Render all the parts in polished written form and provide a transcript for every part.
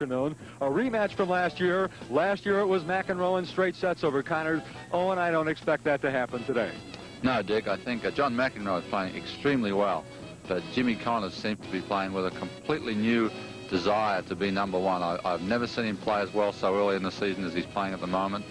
afternoon. A rematch from last year. Last year it was McEnroe in straight sets over Connors. Oh, and I don't expect that to happen today. No, Dick, I think John McEnroe is playing extremely well. But Jimmy Connors seems to be playing with a completely new desire to be number one. I've never seen him play as well so early in the season as he's playing at the moment.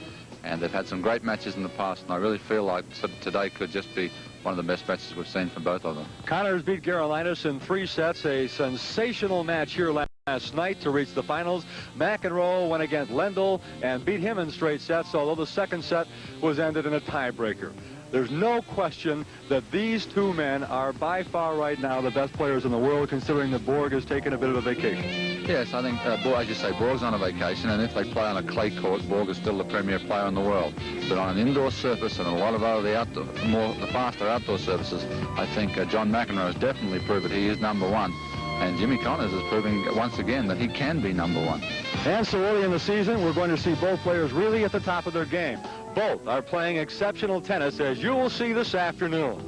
And they've had some great matches in the past, and I really feel like today could just be one of the best matches we've seen from both of them. Connors beat Gerolaitis in 3 sets, a sensational match here last night to reach the finals. McEnroe went against Lendl and beat him in straight sets, although the second set was ended in a tiebreaker. There's no question that these two men are by far right now the best players in the world, considering that Borg has taken a bit of a vacation. Yes, I think, as you say, Borg's on a vacation, and if they play on a clay court, Borg is still the premier player in the world. But on an indoor surface and a lot of other the faster outdoor surfaces, I think John McEnroe has definitely proved that he is number one. And Jimmy Connors is proving once again that he can be number one. And so early in the season, we're going to see both players really at the top of their game. Both are playing exceptional tennis, as you will see this afternoon.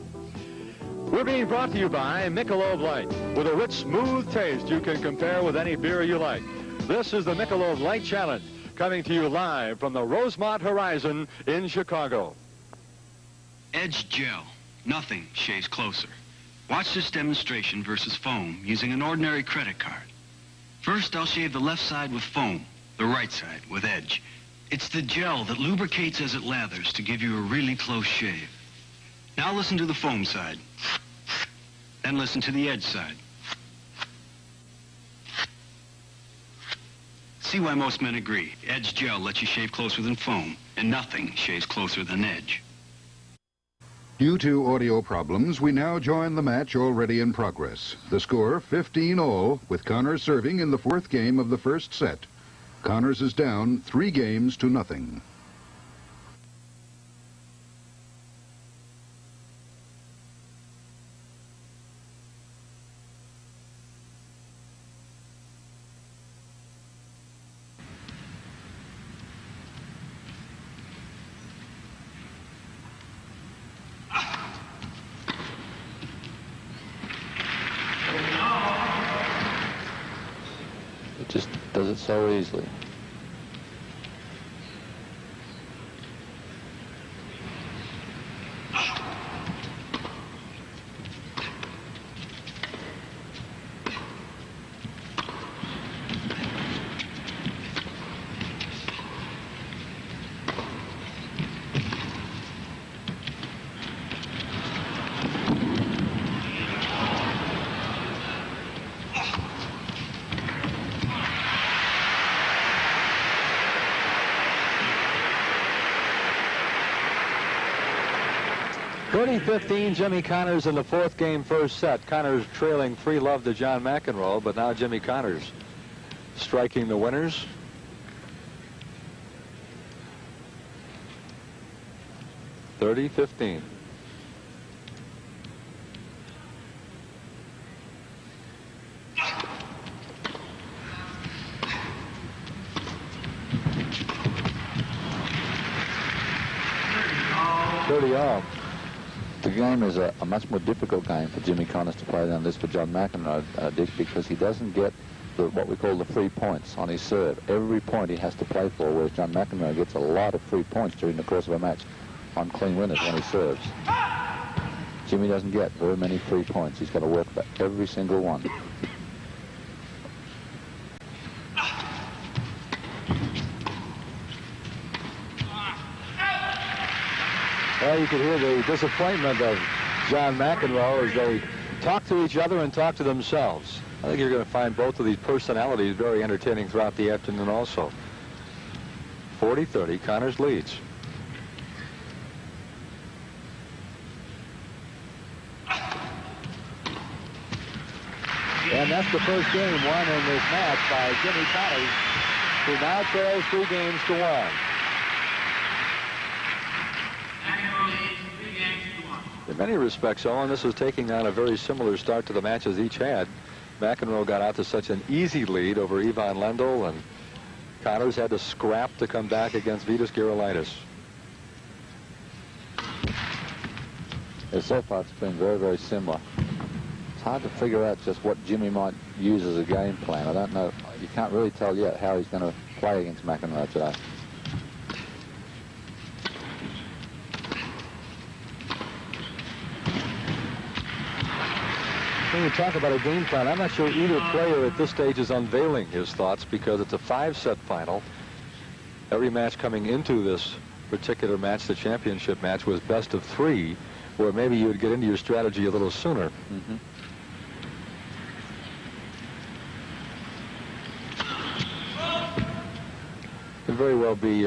We're being brought to you by Michelob Light. With a rich, smooth taste you can compare with any beer you like. This is the Michelob Light Challenge, coming to you live from the Rosemont Horizon in Chicago. Edge Gel. Nothing shaves closer. Watch this demonstration versus foam using an ordinary credit card. First, I'll shave the left side with foam, the right side with Edge. It's the gel that lubricates as it lathers to give you a really close shave. Now listen to the foam side. Then listen to the Edge side. See why most men agree. Edge Gel lets you shave closer than foam, and nothing shaves closer than Edge. Due to audio problems, we now join the match already in progress. The score 15-all, with Connors serving in the 4th game of the first set. Connors is down 3 games to nothing. It just does it so easily. (30-15) Jimmy Connors in the 4th game, first set. Connors trailing 3-love to John McEnroe, but now Jimmy Connors striking the winners. (30-15). (30-all). The game is a much more difficult game for Jimmy Connors to play than it is for John McEnroe, Dick, because he doesn't get what we call the free points on his serve. Every point he has to play for, whereas John McEnroe gets a lot of free points during the course of a match on clean winners when he serves. Jimmy doesn't get very many free points. He's got to work for every single one. Well, you could hear the disappointment of John McEnroe as they talk to each other and talk to themselves. I think you're going to find both of these personalities very entertaining throughout the afternoon also. 40-30, Connors leads. And that's the first game won in this match by Jimmy Connors, who now trails 3 games to 1. In many respects, Owen, this is taking on a very similar start to the matches each had. McEnroe got out to such an easy lead over Ivan Lendl, and Connors had to scrap to come back against Vitas Gerolaitis. So far, it's been very, very similar. hard to figure out just what Jimmy might use as a game plan. I don't know. You can't really tell yet how he's going to play against McEnroe today. When you talk about a game plan, I'm not sure either player at this stage is unveiling his thoughts, because it's a 5-set final. Every match coming into this particular match, the championship match, was best of 3, where maybe you would get into your strategy a little sooner. Mm-hmm. Could very well be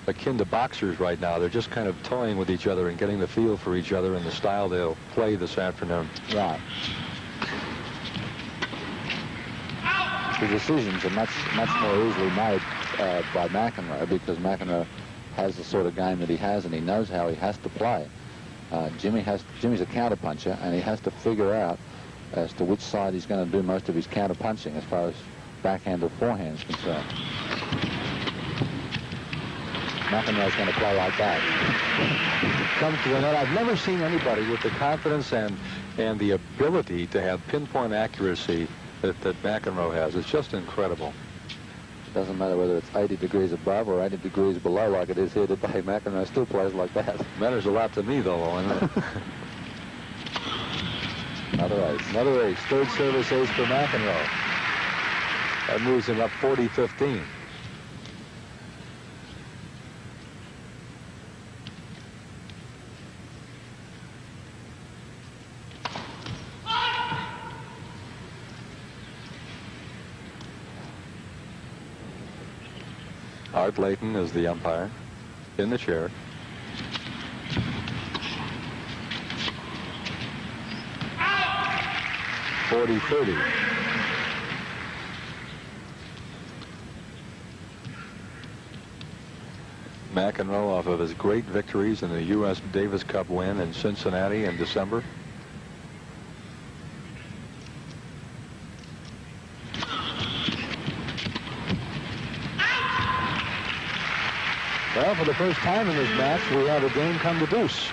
akin to boxers right now. They're just kind of toying with each other and getting the feel for each other and the style they'll play this afternoon. Right. The decisions are much more easily made by McEnroe, because McEnroe has the sort of game that he has, and he knows how he has to play. Jimmy's a counterpuncher, and he has to figure out as to which side he's going to do most of his counterpunching as far as backhand or forehand is concerned. McEnroe's going to play like that. Comes to the net. I've never seen anybody with the confidence and the ability to have pinpoint accuracy that McEnroe has. It's just incredible. It doesn't matter whether it's 80 degrees above or 80 degrees below like it is here today. McEnroe still plays like that. Matters a lot to me, though, Owen. Another ace. Third service ace for McEnroe. That moves him up 40-15. Art Layton is the umpire in the chair. Out! 40-30. McEnroe, off of his great victories in the U.S. Davis Cup win in Cincinnati in December. Well, for the first time in this match, we have a game come to deuce.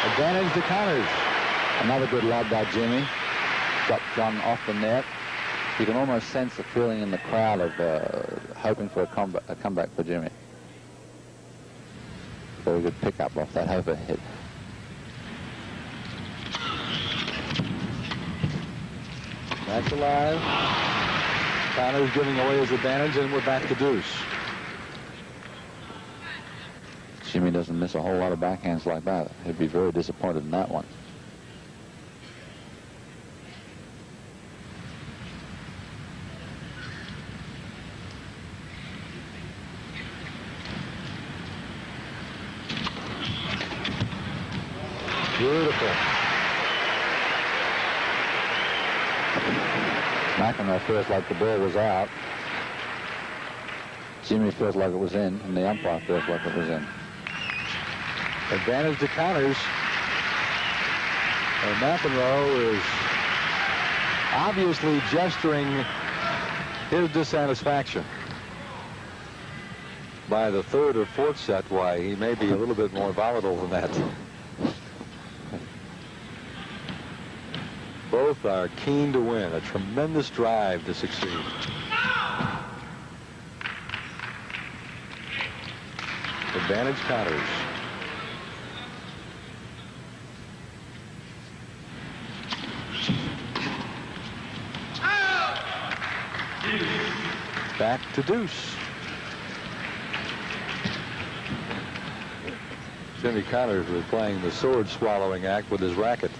Advantage to counters. Another good lob by Jimmy. Got John off the net. You can almost sense the feeling in the crowd of hoping for a comeback for Jimmy. Very good pickup off that overhead. That's alive. Connor's giving away his advantage, and we're back to deuce. Jimmy doesn't miss a whole lot of backhands like that. He'd be very disappointed in that one. Beautiful. McEnroe feels like the ball was out. Jimmy feels like it was in, and the umpire feels like it was in. Advantage to counters. And McEnroe is obviously gesturing his dissatisfaction. By the third or fourth set, why, he may be a little bit more volatile than that. Both are keen to win, a tremendous drive to succeed. Advantage counters. Back to deuce. Jimmy Connors was playing the sword-swallowing act with his racket.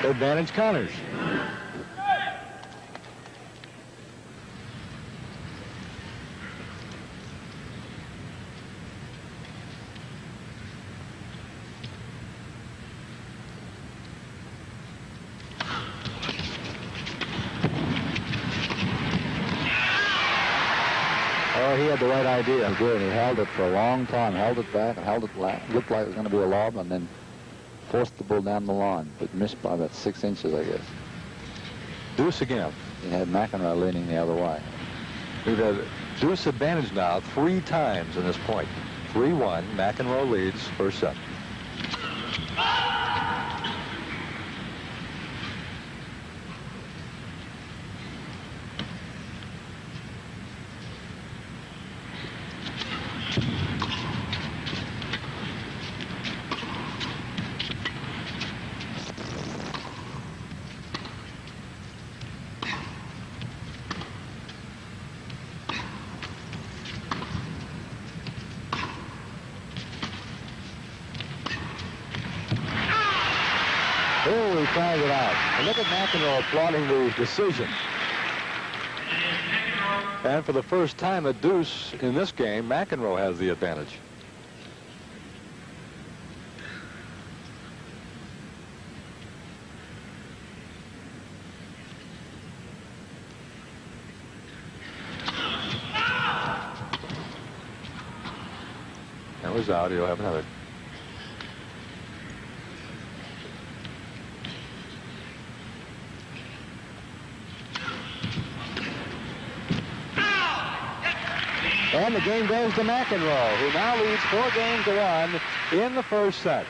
Advantage Connors. Oh, he had the right idea. He did. He held it for a long time, held it back, held it looked like it was going to be a lob, and then forced the ball down the line, but missed by about 6 inches, I guess. Deuce again. He had McEnroe leaning the other way. We've had deuce advantage now 3 times in this point. 3-1. McEnroe leads first set. Oh, he fires it out. And look at McEnroe applauding the decision. And for the first time at deuce in this game, McEnroe has the advantage. That was out. He'll have another. And the game goes to McEnroe, who now leads 4-1 in the first set.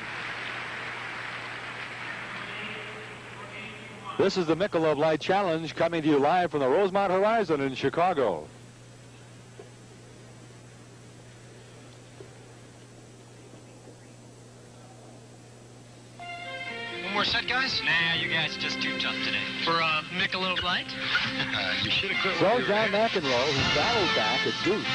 This is the Michelob Light Challenge coming to you live from the Rosemont Horizon in Chicago. One more set, guys? Nah, you guys are just too tough today. For Michelob Light? You should have quit. So John McEnroe, who battled back at deuce.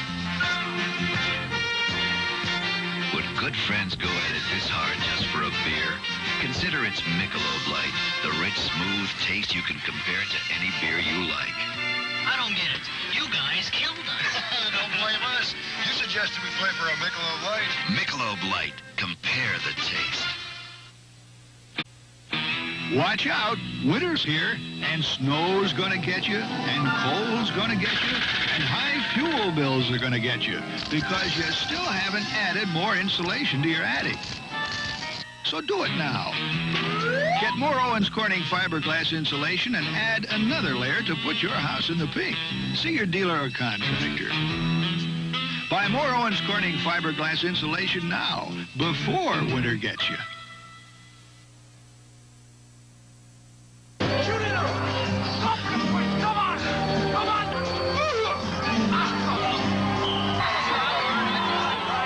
Would good friends go at it this hard just for a beer? Consider its Michelob Light, the rich, smooth taste you can compare to any beer you like. I don't get it. You guys killed us. Don't blame us. You suggested we play for a Michelob Light. Michelob Light. Compare the taste. Watch out, winter's here, and snow's gonna get you, and cold's gonna get you, and high fuel bills are gonna get you, because you still haven't added more insulation to your attic. So do it now. Get more Owens Corning fiberglass insulation and add another layer to put your house in the pink. See your dealer or contractor. Buy more Owens Corning fiberglass insulation now, before winter gets you.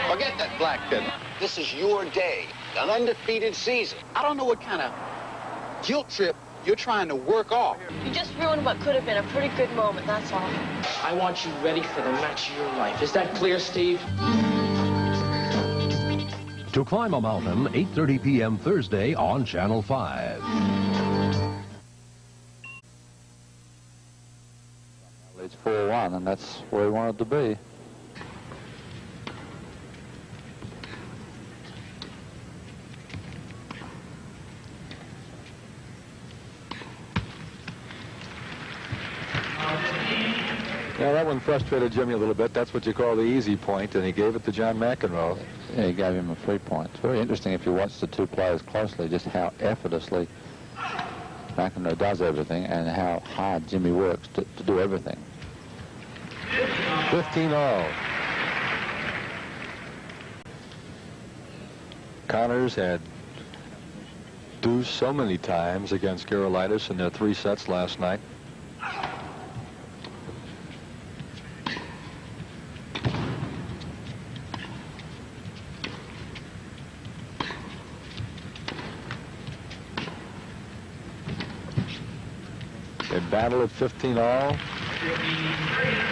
Forget that black pit. This is your day, an undefeated season. I don't know what kind of guilt trip you're trying to work off. You just ruined what could have been a pretty good moment, that's all. I want you ready for the match of your life. Is that clear, Steve? To Climb a Mountain, 8:30 p.m. Thursday on Channel 5. It's 4-1, and that's where he wanted to be. Yeah, that one frustrated Jimmy a little bit. That's what you call the easy point, and he gave it to John McEnroe. Yeah, he gave him a 3 point. It's very interesting if you watch the two players closely, just how effortlessly McEnroe does everything and how hard Jimmy works to do everything. 15-all. Connors had deuce so many times against Gerolaitis in their 3 sets last night. They battle at 15-all.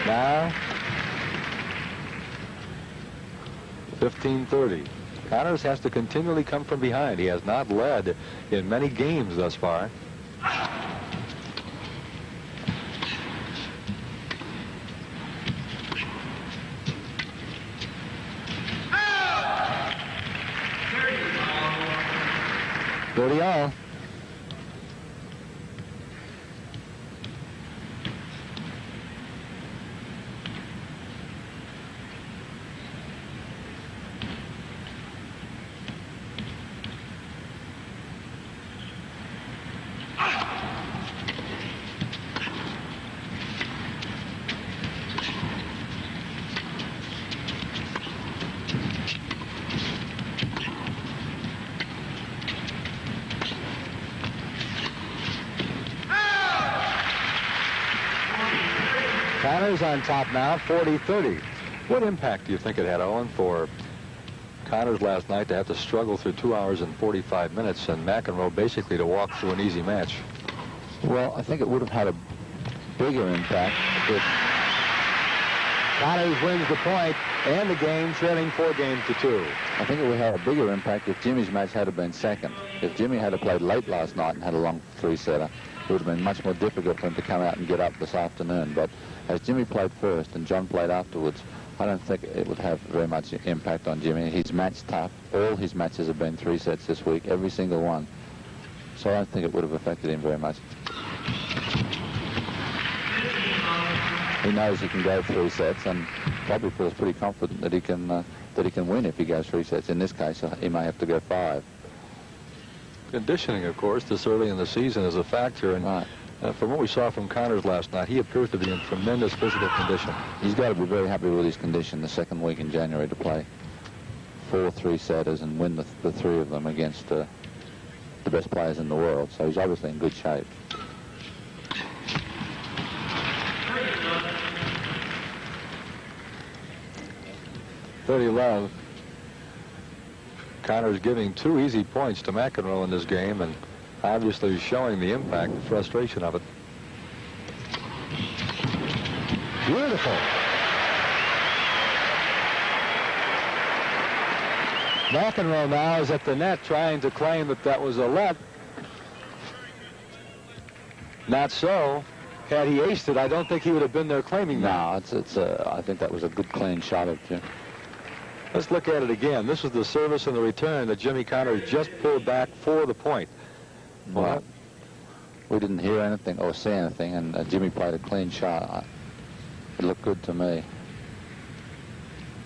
Now, 15-30. Connors has to continually come from behind. He has not led in many games thus far. 30 all. Connors on top now, 40-30. What impact do you think it had, Owen, for Connors last night to have to struggle through 2 hours and 45 minutes and McEnroe basically to walk through an easy match? Well, I think it would have had a bigger impact if Connors wins the point and the game, trailing 4-2. I think it would have a bigger impact if Jimmy's match had been second. If Jimmy had played late last night and had a long three-setter, it would have been much more difficult for him to come out and get up this afternoon. But as Jimmy played first and John played afterwards, I don't think it would have very much impact on Jimmy. He's match tough. All his matches have been 3 sets this week, every single one. So I don't think it would have affected him very much. He knows he can go 3 sets and probably feels pretty confident that he can win if he goes 3 sets. In this case, he may have to go 5. Conditioning, of course, this early in the season is a factor. And right. From what we saw from Connors last night, he appears to be in tremendous physical condition. He's got to be very happy with his condition the second week in January to play 4 3-setters and win the 3 of them against the best players in the world. So he's obviously in good shape. .30 Connors giving 2 easy points to McEnroe in this game and obviously showing the impact and frustration of it. Beautiful. McEnroe now is at the net trying to claim that that was a let. Not so. Had he aced it, I don't think he would have been there claiming that. No, I think that was a good clean shot of Jim. Let's look at it again. This was the service and the return that Jimmy Connors just pulled back for the point. Well, we didn't hear anything or see anything, and Jimmy played a clean shot. It looked good to me.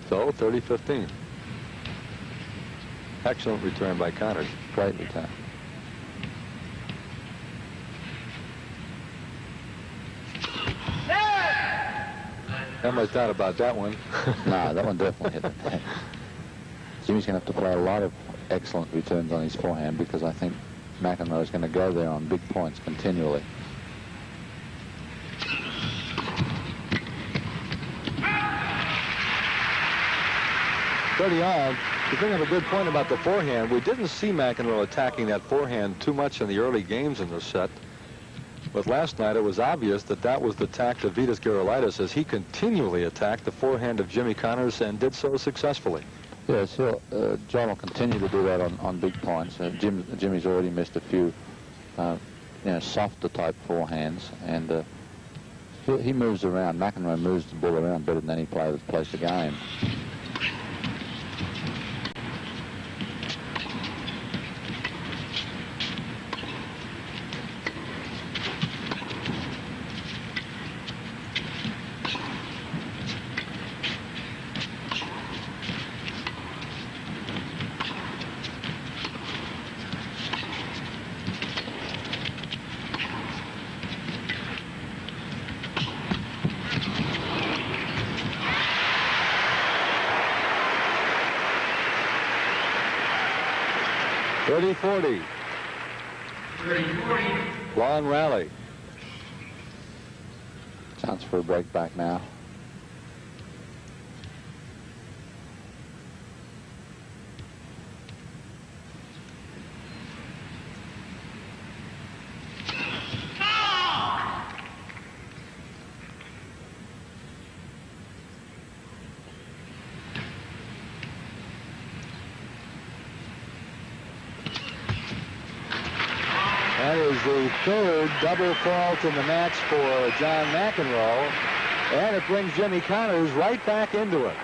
So, 30-15. Excellent return by Connors. Great return. How much doubt about that one? No, that one definitely hit the net. Jimmy's going to have to play a lot of excellent returns on his forehand because I think McEnroe is going to go there on big points continually. You bring up a good point about the forehand. We didn't see McEnroe attacking that forehand too much in the early games in the set. But last night it was obvious that that was the tact of Vitas Gerulaitis as he continually attacked the forehand of Jimmy Connors and did so successfully. Yes, John will continue to do that on big points. Jimmy's already missed a few, softer type forehands, and he moves around. McEnroe moves the ball around better than any player that plays the game. .40. Long rally. Chance for a break back now. That is is the third double fault in the match for John McEnroe, and it brings Jimmy Connors right back into it.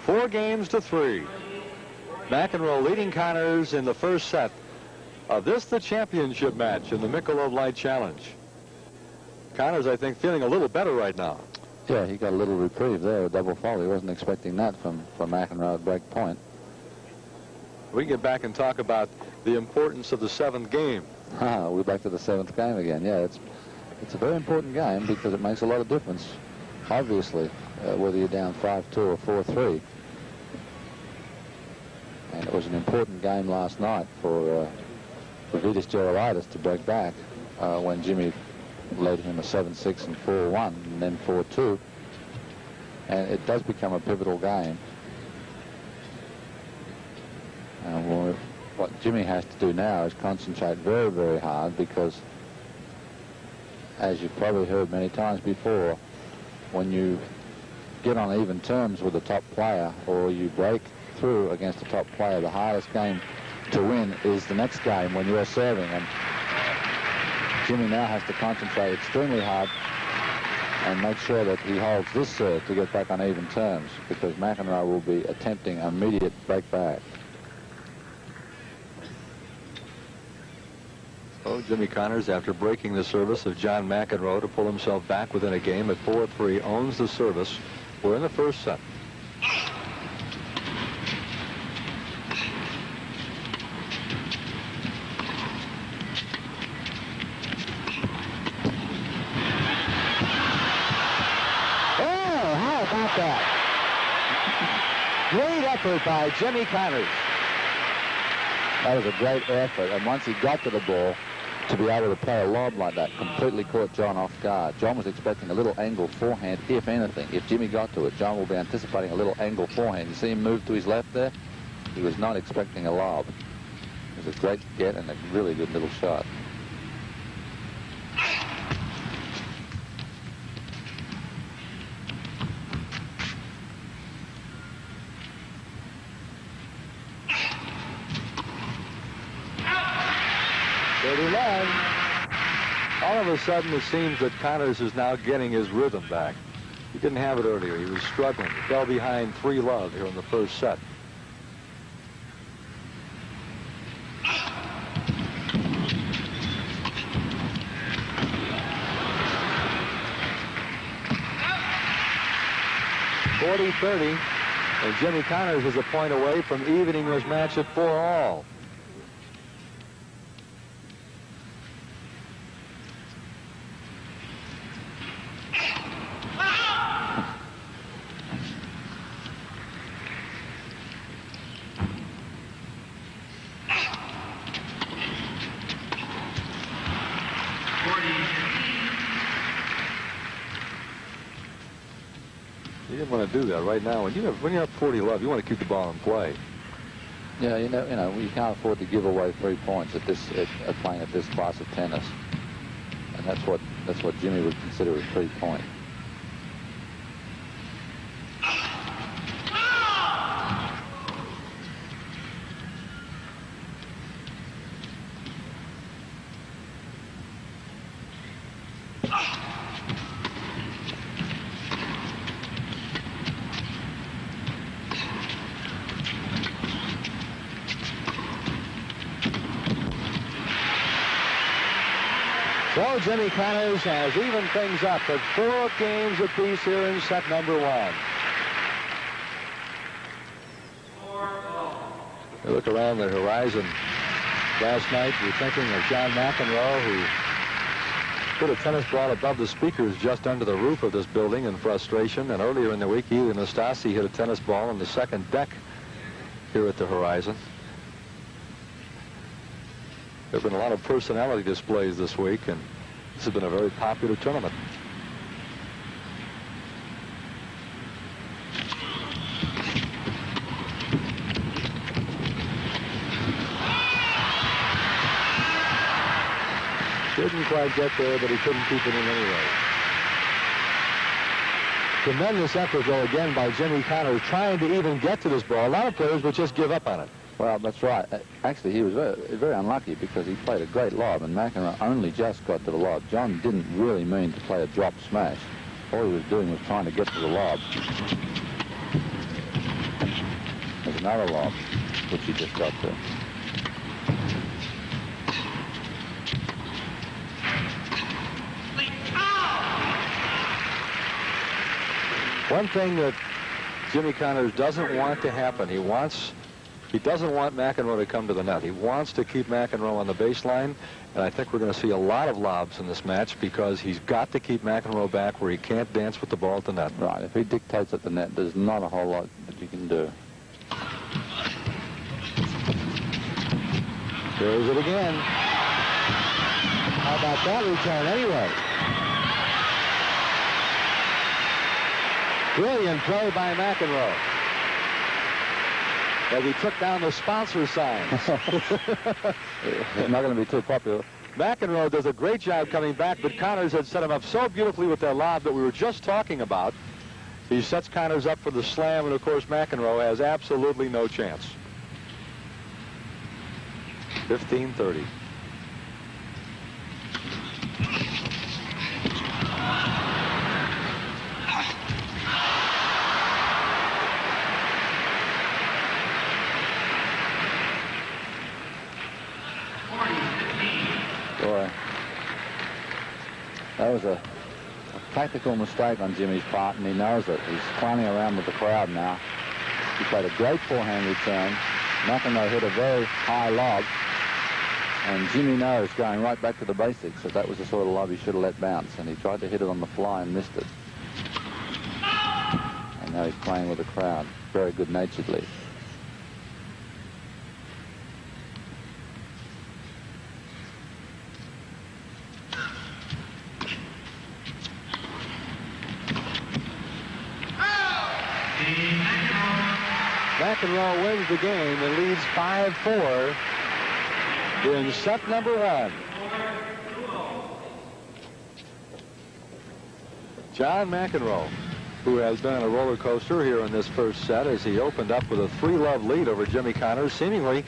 4 games to 3. McEnroe leading Connors in the first set of the championship match in the Michelob Light Challenge. Connors, I think, feeling a little better right now. Yeah, he got a little reprieve there, a double fault. He wasn't expecting that from McEnroe at break point. We can get back and talk about the importance of the 7th game. We're back to the 7th game again. Yeah, it's a very important game because it makes a lot of difference, obviously, whether you're down 5-2 or 4-3. And it was an important game last night for Vitas Gerulaitis to break back when Jimmy led him a 7-6 and 4-1 and then 4-2. And it does become a pivotal game. And what Jimmy has to do now is concentrate very, very hard because, as you've probably heard many times before, when you get on even terms with the top player or you break through against the top player, the hardest game to win is the next game when you're serving. And Jimmy now has to concentrate extremely hard and make sure that he holds this serve to get back on even terms, because McEnroe will be attempting immediate break back. So Jimmy Connors, after breaking the service of John McEnroe to pull himself back within a game at 4-3, owns the service. We're in the first set. Great effort by Jimmy Connors. That was a great effort, and once he got to the ball, to be able to play a lob like that completely caught John off guard. John was expecting a little angle forehand, if anything. If Jimmy got to it, John will be anticipating a little angle forehand. You see him move to his left there? He was not expecting a lob. It was a great get and a really good little shot. All of a sudden, it seems that Connors is now getting his rhythm back. He didn't have it earlier. He was struggling. He fell behind 3-love here in the first set. .40-30, and Jimmy Connors is a point away from evening his match at 4-all. You didn't want to do that right now. When you have 40-love, you want to keep the ball in play. Yeah, you know, you can't afford to give away 3 points at playing at this class of tennis, and that's what Jimmy would consider a 3-point. So Jimmy Connors has evened things up at 4 games apiece here in set number 1. You look around the horizon. Last night, you're thinking of John McEnroe, who put a tennis ball above the speakers just under the roof of this building in frustration. And earlier in the week, Ilie Nastase hit a tennis ball on the second deck here at the horizon. There have been a lot of personality displays this week, and this has been a very popular tournament. Didn't quite get there, but he couldn't keep it in anyway. Tremendous effort, though, again by Jimmy Connors, trying to even get to this ball. A lot of players would just give up on it. Well, that's right. Actually, he was very unlucky because he played a great lob, and McEnroe only just got to the lob. John didn't really mean to play a drop smash. All he was doing was trying to get to the lob. There's another lob, which he just got to. One thing that Jimmy Connors doesn't want to happen, he doesn't want McEnroe to come to the net. He wants to keep McEnroe on the baseline, and I think we're going to see a lot of lobs in this match because he's got to keep McEnroe back where he can't dance with the ball at the net. Right, if he dictates at the net, there's not a whole lot that you can do. Here's it again. How about that return anyway? Brilliant play by McEnroe. As he took down the sponsor signs. It's not going to be too popular. McEnroe does a great job coming back, but Connors had set him up so beautifully with that lob that we were just talking about. He sets Connors up for the slam, and of course McEnroe has absolutely no chance. 15-30. Boy, that was a tactical mistake on Jimmy's part, and he knows it. He's clowning around with the crowd now. He played a great forehand return. McEnroe hit a very high lob, and Jimmy knows, going right back to the basics, that was the sort of lob he should have let bounce, and he tried to hit it on the fly and missed it. And now he's playing with the crowd very good-naturedly. McEnroe wins the game and leads 5-4 in set number 1. John McEnroe, who has been on a roller coaster here in this first set as he opened up with a 3-love lead over Jimmy Connors. Seemingly,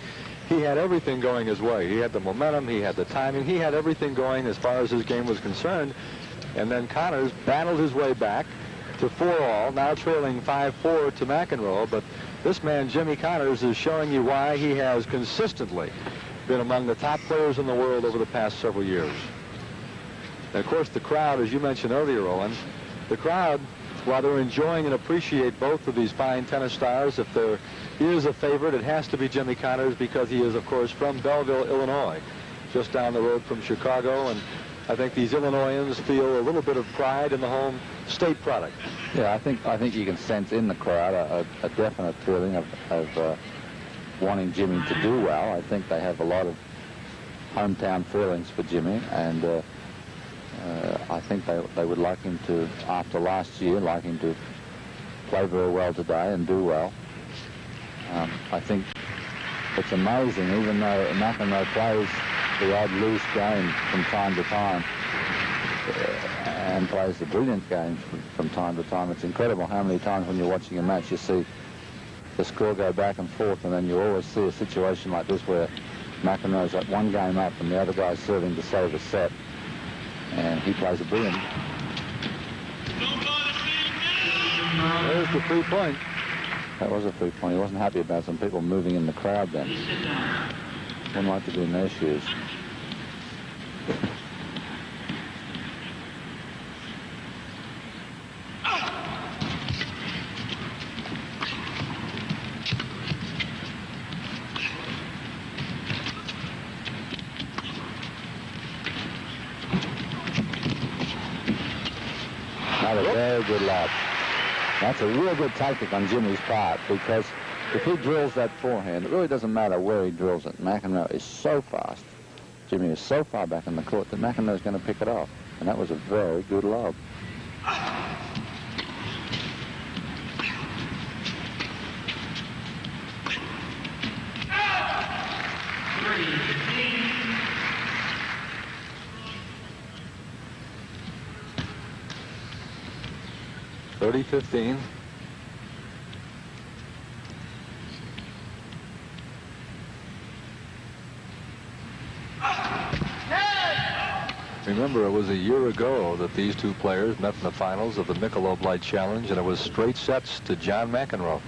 he had everything going his way. He had the momentum, he had the timing, he had everything going as far as his game was concerned. And then Connors battled his way back to 4-all, now trailing 5-4 to McEnroe. But this man, Jimmy Connors, is showing you why he has consistently been among the top players in the world over the past several years. And of course, the crowd, as you mentioned earlier, Owen, the crowd, while they're enjoying and appreciate both of these fine tennis stars, if there is a favorite, it has to be Jimmy Connors because he is, of course, from Belleville, Illinois, just down the road from Chicago. And I think these Illinoisans feel a little bit of pride in the home state product. Yeah, I think you can sense in the crowd a definite feeling of wanting Jimmy to do well. I think they have a lot of hometown feelings for Jimmy, and I think they would like him to, after last year, like him to play very well today and do well. I think it's amazing, even though McEnroe plays the odd loose game from time to time and plays the brilliant games from time to time. It's incredible how many times when you're watching a match you see the score go back and forth, and then you always see a situation like this where McEnroe's at one game up and the other guy's serving to save a set, and he plays a brilliant. There's the 3-point. That was a 3-point. He wasn't happy about some people moving in the crowd then. Wouldn't like to be in their shoes. Not a very good lob. That's a real good tactic on Jimmy's part, because if he drills that forehand, it really doesn't matter where he drills it. McEnroe is so fast. Jimmy is so far back in the court that McEnroe is going to pick it off. And that was a very good lob. Remember, it was a year ago that these two players met in the finals of the Michelob Light Challenge, and it was straight sets to John McEnroe.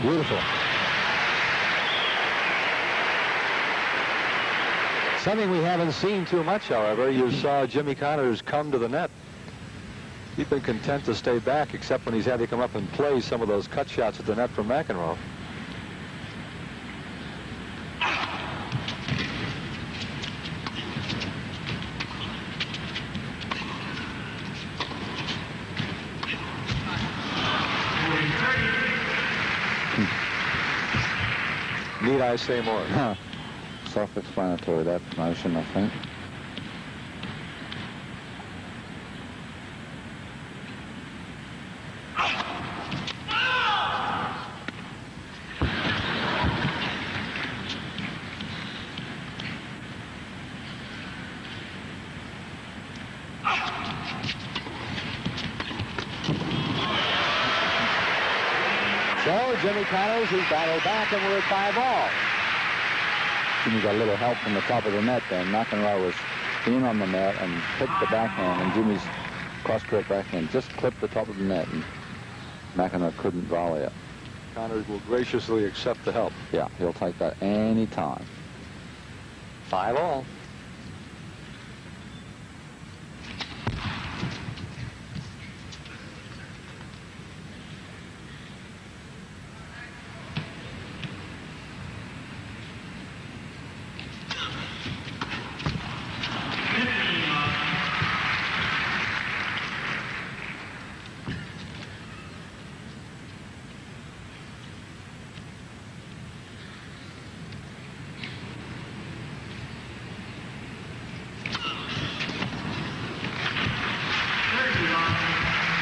Beautiful. Something we haven't seen too much, however. You saw Jimmy Connors come to the net. He's been content to stay back, except when he's had to come up and play some of those cut shots at the net from McEnroe. Need I say more? Huh. Self-explanatory, that motion, I think. So Jimmy Connors has battled back, and we're at 5-all. Jimmy got a little help from the top of the net then. McEnroe was in on the net and clipped the backhand, and Jimmy's cross-court backhand just clipped the top of the net, and McEnroe couldn't volley it. Connors will graciously accept the help. Yeah, he'll take that any time. 5-all.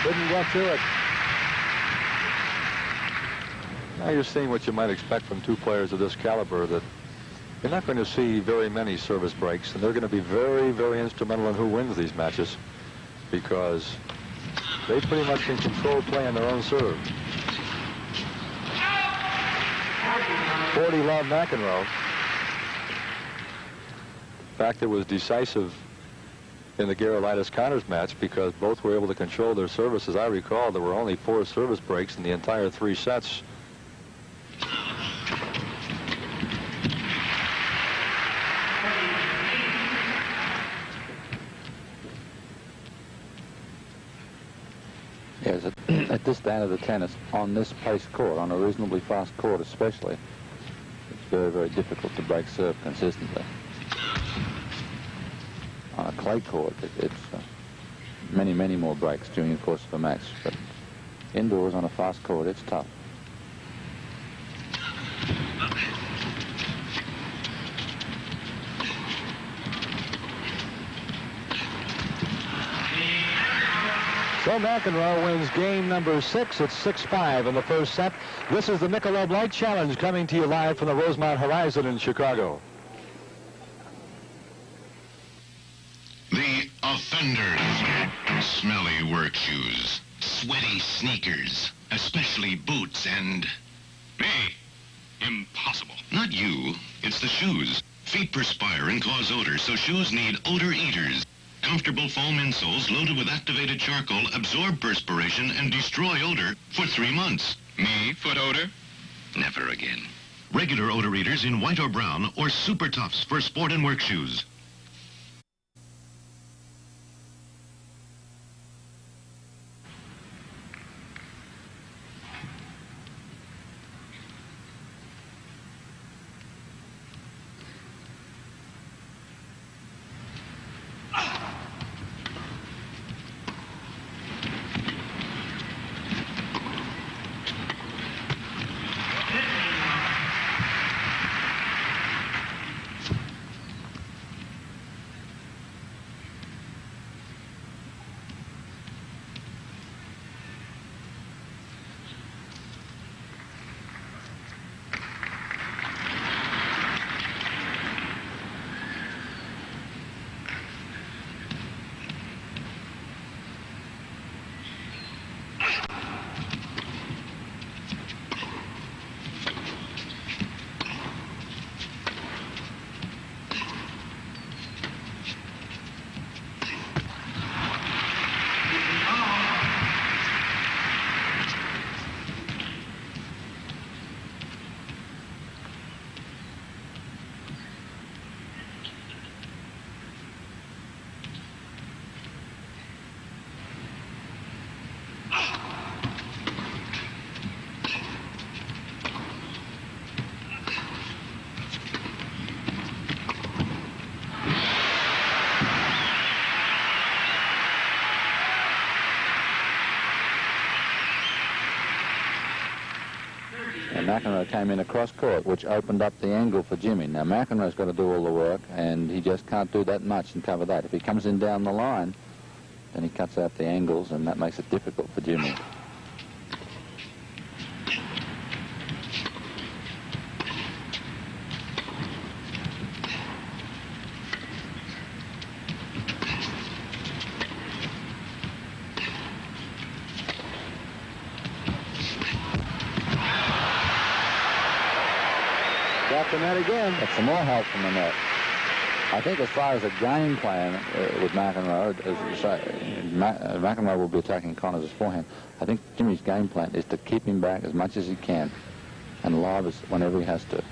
Couldn't get to it. Now you're seeing what you might expect from two players of this caliber, that you're not going to see very many service breaks, and they're going to be very, very instrumental in who wins these matches, because they pretty much can control play on their own serve. 40-love McEnroe. In fact, it was decisive in the Gerulaitis-Connors match because both were able to control their service. As I recall, there were only 4 service breaks in the entire 3 sets. Yes, at this stand of the tennis, on this pace court, on a reasonably fast court especially, it's very, very difficult to break serve consistently. On a clay court, it's many, many more breaks during the course of a match. But indoors on a fast court, it's tough. So McEnroe wins game number 6. It's 6-5 in the first set. This is the Michelob Light Challenge coming to you live from the Rosemont Horizon in Chicago. The offenders. Smelly work shoes. Sweaty sneakers. Especially boots and... Me? Impossible. Not you. It's the shoes. Feet perspire and cause odor, so shoes need odor eaters. Comfortable foam insoles loaded with activated charcoal absorb perspiration and destroy odor for 3 months. Me, foot odor? Never again. Regular odor eaters in white or brown, or Super Toughs for sport and work shoes. McEnroe came in across court, which opened up the angle for Jimmy. Now, McEnroe's got to do all the work, and he just can't do that much and cover that. If he comes in down the line, then he cuts out the angles, and that makes it difficult for Jimmy. Got the net again. Got some more help from the net. I think as far as a game plan with McEnroe, McEnroe will be attacking Connors' forehand. I think Jimmy's game plan is to keep him back as much as he can and lob whenever he has to.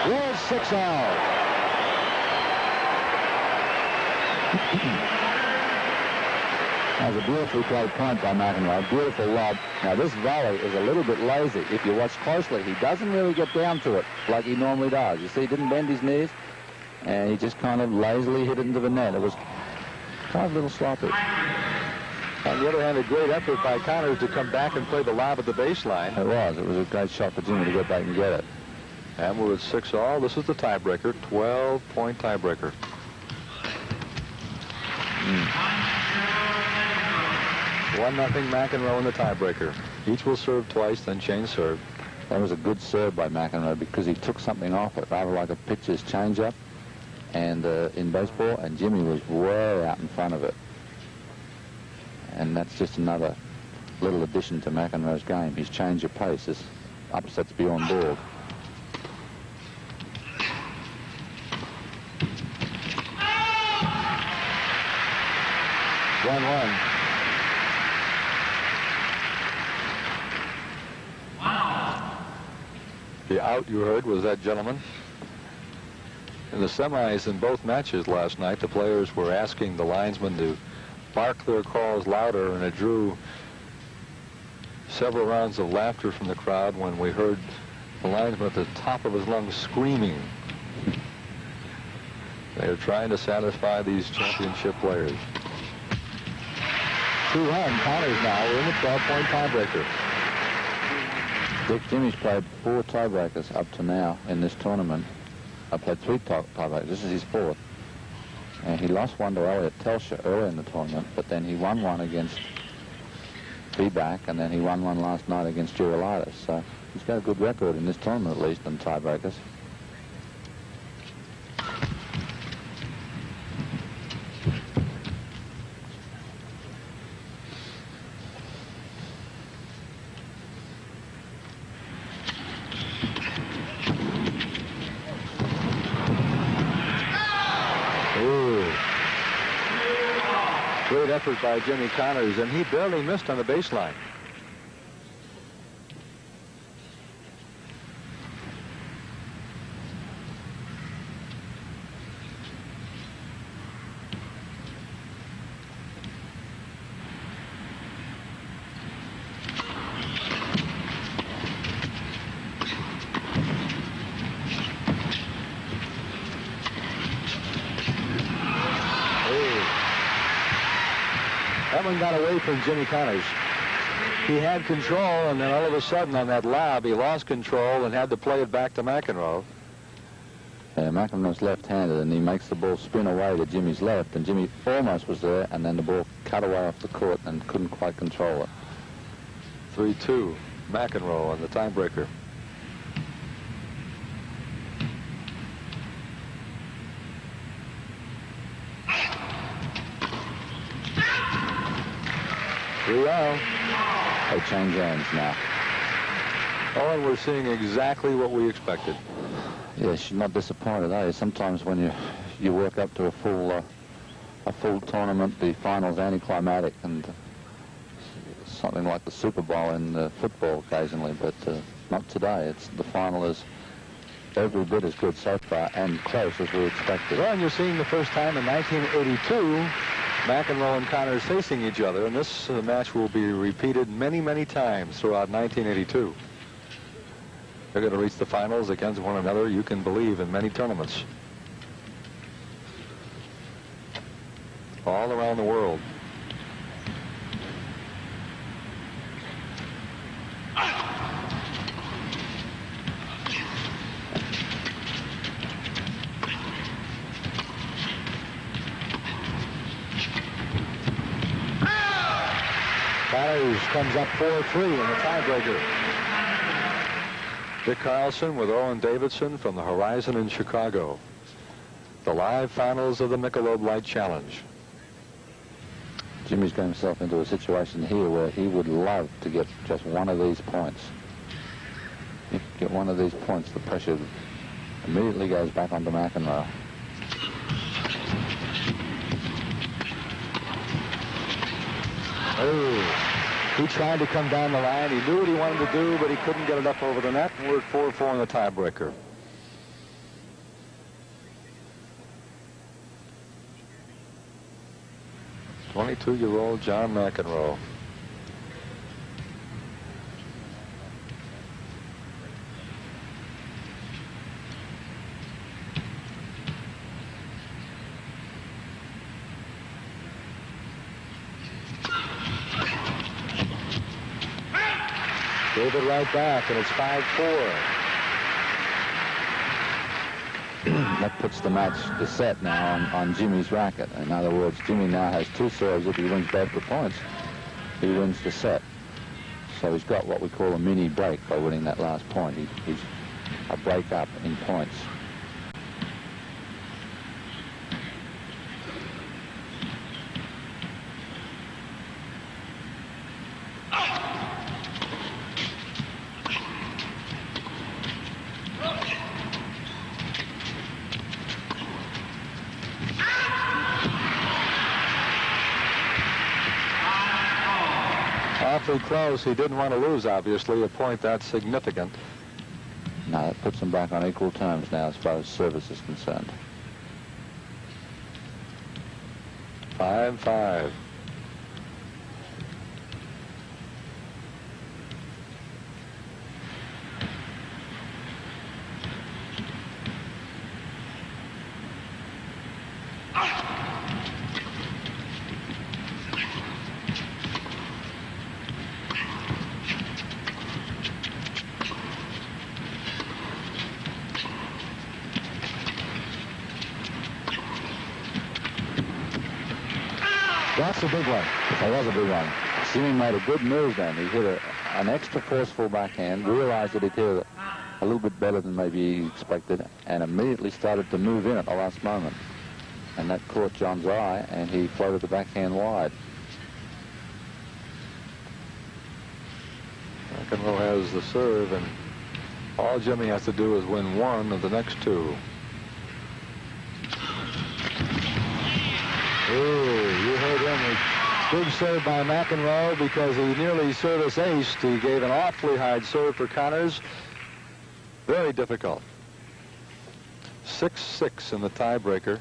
World 6-all. That was a beautifully played point by McEnroe. Beautiful lob. Now, this volley is a little bit lazy. If you watch closely, he doesn't really get down to it like he normally does. You see, he didn't bend his knees, and he just kind of lazily hit it into the net. It was kind of a little sloppy. On the other hand, a great effort by Connors to come back and play the lob at the baseline. It was. It was a great shot for Jimmy to go back and get it. And we're at 6-all. This is the tiebreaker, 12-point tiebreaker. 1-0 McEnroe in the tiebreaker. Each will serve twice, then change serve. That was a good serve by McEnroe because he took something off it, rather like a pitcher's changeup and in baseball, and Jimmy was way out in front of it. And that's just another little addition to McEnroe's game. His change of pace is upsets beyond board. The out you heard was that gentleman. In the semis in both matches last night, the players were asking the linesmen to bark their calls louder, and it drew several rounds of laughter from the crowd when we heard the linesman at the top of his lungs screaming. They are trying to satisfy these championship players. 2-1 Connors now. We're in the 12-point tiebreaker. Dick, Jimmy's played 4 tiebreakers up to now in this tournament. I played 3 tiebreakers. This is his 4th. And he lost one to Elliot Telscher earlier in the tournament, but then he won one against Feedback, and then he won one last night against Giroulitis. So he's got a good record in this tournament, at least, in tiebreakers. Great effort by Jimmy Connors, and he barely missed on the baseline. That one got away from Jimmy Connors. He had control, and then all of a sudden on that lob, he lost control and had to play it back to McEnroe. McEnroe's left-handed, and he makes the ball spin away to Jimmy's left, and Jimmy almost was there, and then the ball cut away off the court and couldn't quite control it. 3-2, McEnroe on the tiebreaker. They change hands now. Oh, and we're seeing exactly what we expected. Yes, you're not disappointed, are you? Sometimes when you work up to a full tournament, the final's anticlimactic, and something like the Super Bowl in football occasionally, but not today. The final is every bit as good so far and close as we expected. Well, and you're seeing the first time in 1982 McEnroe and Connors facing each other, and this match will be repeated many, many times throughout 1982. They're going to reach the finals against one another, you can believe, in many tournaments all around the world. Connors comes up 4-3 in the tiebreaker. Dick Carlson with Owen Davidson from the Horizon in Chicago. The live finals of the Michelob Light Challenge. Jimmy's got himself into a situation here where he would love to get just one of these points. If you get one of these points, the pressure immediately goes back onto McEnroe. Oh, he tried to come down the line. He knew what he wanted to do, but he couldn't get it up over the net. And we're at 4-4 in the tiebreaker. '22-year-old John McEnroe. Gave it right back, and it's 5-4. That puts the set now on Jimmy's racket. In other words, Jimmy now has two serves. If he wins both the points, he wins the set. So he's got what we call a mini break by winning that last point. He's a break up in points. Awfully close. He didn't want to lose, obviously, a point that significant. No, that puts them back on equal terms now as far as service is concerned. 5-5. That's a big one. That was a big one. Jimmy made a good move then. He hit an extra forceful backhand, realized that he hit it a little bit better than maybe he expected, and immediately started to move in at the last moment. And that caught John's eye, and he floated the backhand wide. McEnroe has the serve, and all Jimmy has to do is win one of the next two. Ooh, you heard him. Big serve by McEnroe because he nearly service aced. He gave an awfully hard serve for Connors. Very difficult. 6-6 in the tiebreaker.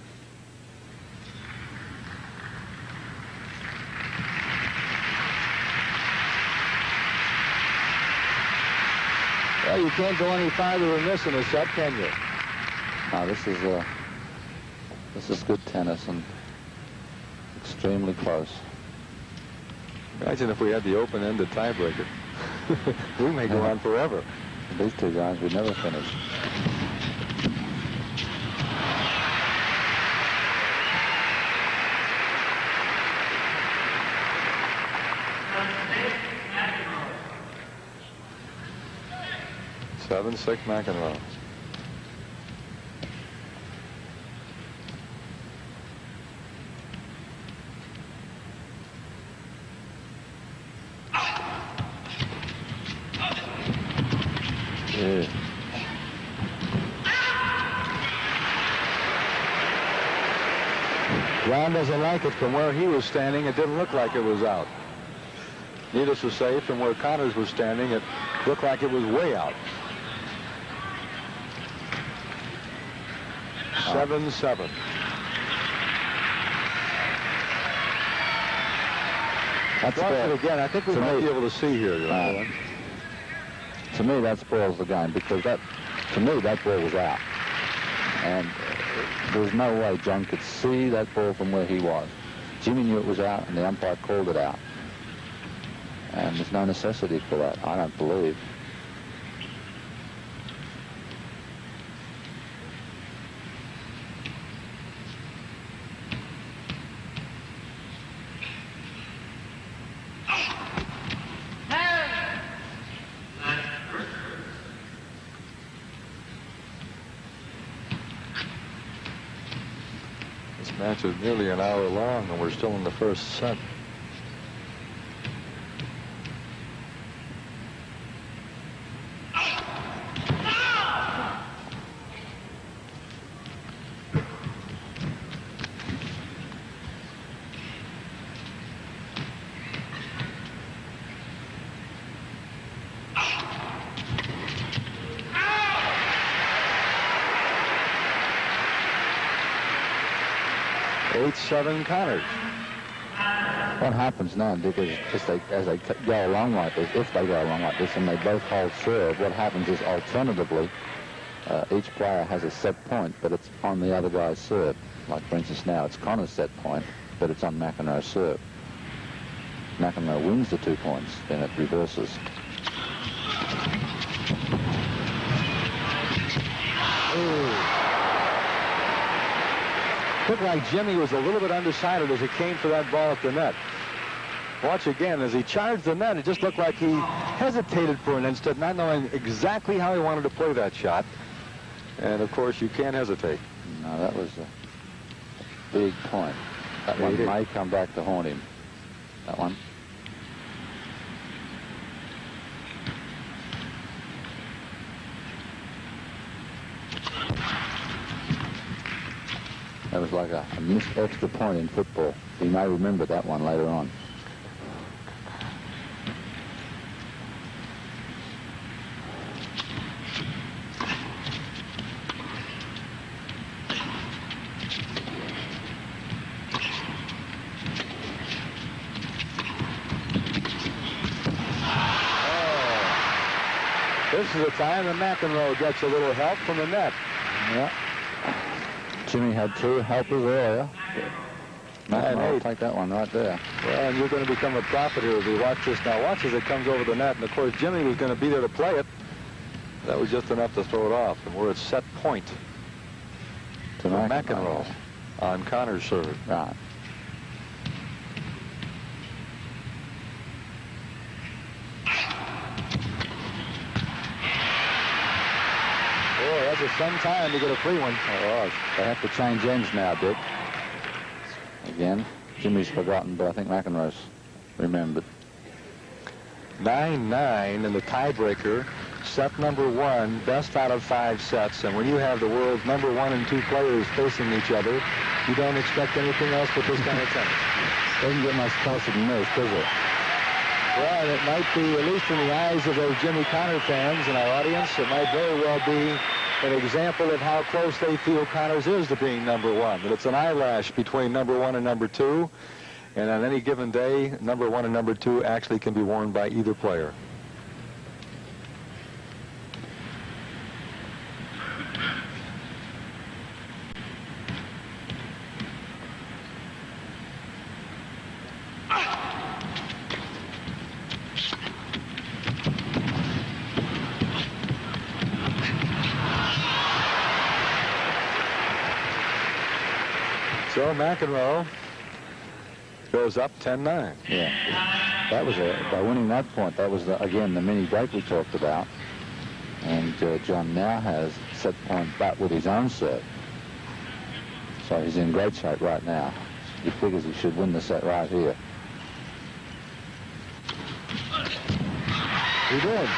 Well, you can't go any farther than this in a set, can you? No, this is good tennis and extremely close. Imagine if we had the open-ended tiebreaker. We may go on forever. These two guys would never finish. Seven-6 McEnroe. John doesn't like it. From where he was standing, it didn't look like it was out. Needless to say, from where Connors was standing, it looked like it was way out. 7-7. That's Watch it again. I think we might be able to see here. To me, that spoils the game because to me, that ball was out. And there's no way John could see that ball from where he was. Jimmy knew it was out, and the umpire called it out. And there's no necessity for that, I don't believe. This match is nearly an hour long, and we're still in the first set. Seven Connors. What happens now, Dick, is just as they go along like this, if they go along like this and they both hold serve, what happens is alternatively, each player has a set point, but it's on the other guy's serve. Like, for instance, now it's Connor's set point, but it's on McEnroe's serve. McEnroe wins the 2 points, then it reverses. Ooh. Looked like Jimmy was a little bit undecided as he came for that ball at the net. Watch again. As he charged the net, it just looked like he hesitated for an instant, not knowing exactly how he wanted to play that shot. And, of course, you can't hesitate. No, that was a big point. That one might come back to haunt him. That one. That was like a missed extra point in football. You may remember that one later on. This is the time that McEnroe gets a little help from the net. Yeah. Jimmy had 2 helpers earlier. McEnroe will take that one right there. Well, and you're going to become a prophet here as we watch this now. Watch as it comes over the net. And, of course, Jimmy was going to be there to play it. That was just enough to throw it off. And we're at set point to McEnroe on Connor's serve. Right. That's some time to get a free one. They have to change ends now, Dick. Again, Jimmy's forgotten, but I think McEnroe's remembered. 9-9 in the tiebreaker. Set number 1, best out of 5 sets. And when you have the world's number 1 and 2 players facing each other, you don't expect anything else but this kind of tennis. Doesn't get much closer than this, does it? Well, it might be, at least in the eyes of those Jimmy Connor fans in our audience, it might very well be an example of how close they feel Connors is to being number 1. That it's an eyelash between number 1 and number 2. And on any given day, number 1 and number 2 actually can be worn by either player. So McEnroe goes up 10-9. Yeah. That was by winning that point, that was, again, the mini break we talked about. And John now has set point back with his own serve. So he's in great shape right now. He figures he should win the set right here. He did.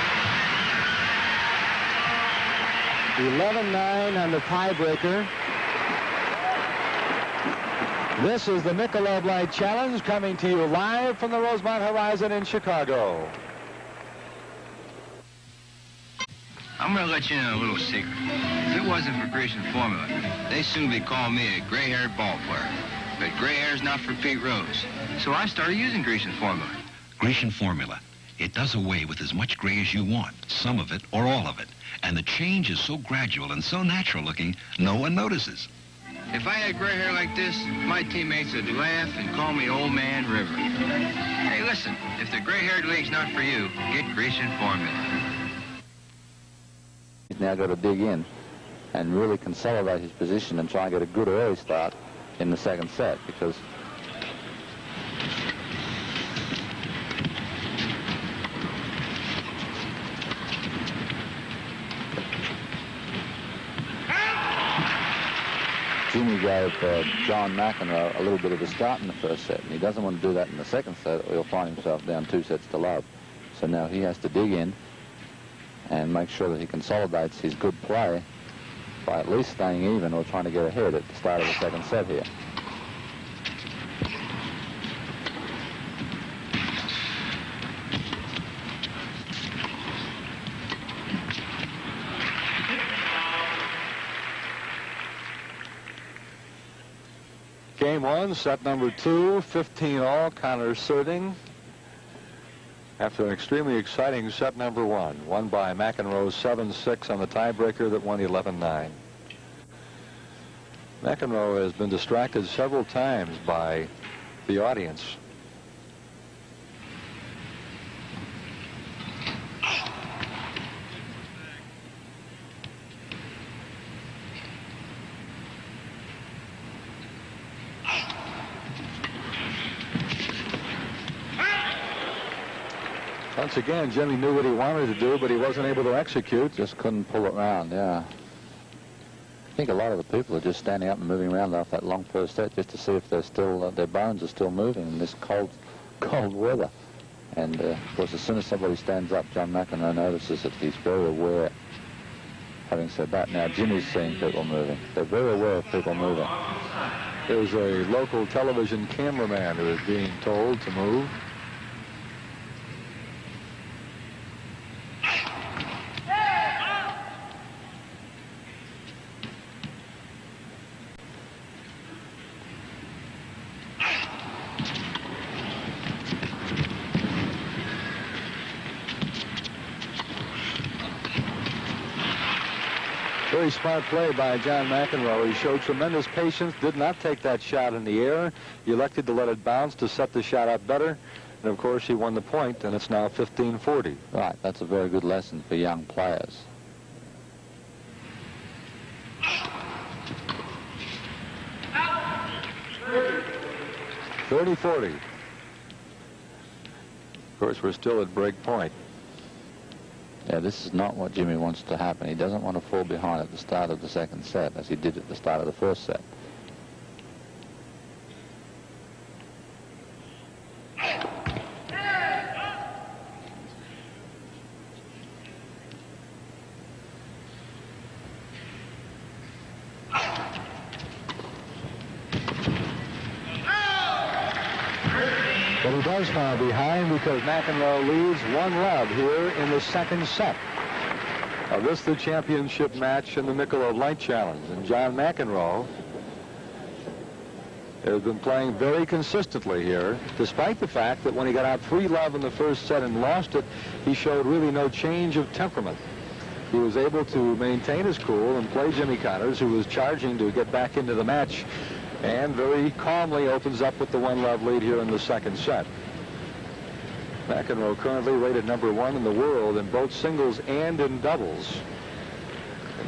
11-9 on the tiebreaker. This is the Michelob Light Challenge coming to you live from the Rosemont Horizon in Chicago. I'm going to let you in a little secret. If it wasn't for Grecian Formula, they'd soon be calling me a gray-haired ball player. But gray hair's not for Pete Rose. So I started using Grecian Formula. Grecian Formula. It does away with as much gray as you want, some of it or all of it. And the change is so gradual and so natural looking, no one notices. If I had gray hair like this, my teammates would laugh and call me Old Man River. Hey, listen, if the gray-haired league's not for you, get Grecian Formula. He's now got to dig in and really consolidate his position and try and get a good early start in the second set, because Jimmy gave John McEnroe a little bit of a start in the first set, and he doesn't want to do that in the second set, or he'll find himself down 2-0. So now he has to dig in and make sure that he consolidates his good play by at least staying even or trying to get ahead at the start of the second set here. Game 1, set number 2, 15-all, Connor serving after an extremely exciting set number 1, won by McEnroe 7-6 on the tiebreaker that won 11-9. McEnroe has been distracted several times by the audience. Once again, Jimmy knew what he wanted to do, but he wasn't able to execute. Just couldn't pull it round, yeah. I think a lot of the people are just standing up and moving around off that long first set just to see if they're still, their bones are still moving in this cold weather. And, of course, as soon as somebody stands up, John McEnroe notices that he's very aware. Having said that, now Jimmy's seeing people moving. They're very aware of people moving. There's a local television cameraman who is being told to move. Very smart play by John McEnroe. He showed tremendous patience, did not take that shot in the air. He elected to let it bounce to set the shot up better. And, of course, he won the point, and it's now 15-40. Right, that's a very good lesson for young players. $30-40. Of course, we're still at break point. Yeah, this is not what Jimmy wants to happen. He doesn't want to fall behind at the start of the second set, as he did at the start of the first set. But he does fall behind because McEnroe leads 1-love here in the second set of this, the championship match in the Michelob Light Challenge. And John McEnroe has been playing very consistently here, despite the fact that when he got out 3-love in the first set and lost it, he showed really no change of temperament. He was able to maintain his cool and play Jimmy Connors, who was charging to get back into the match, and very calmly opens up with the 1-love lead here in the second set. McEnroe currently rated number 1 in the world in both singles and in doubles.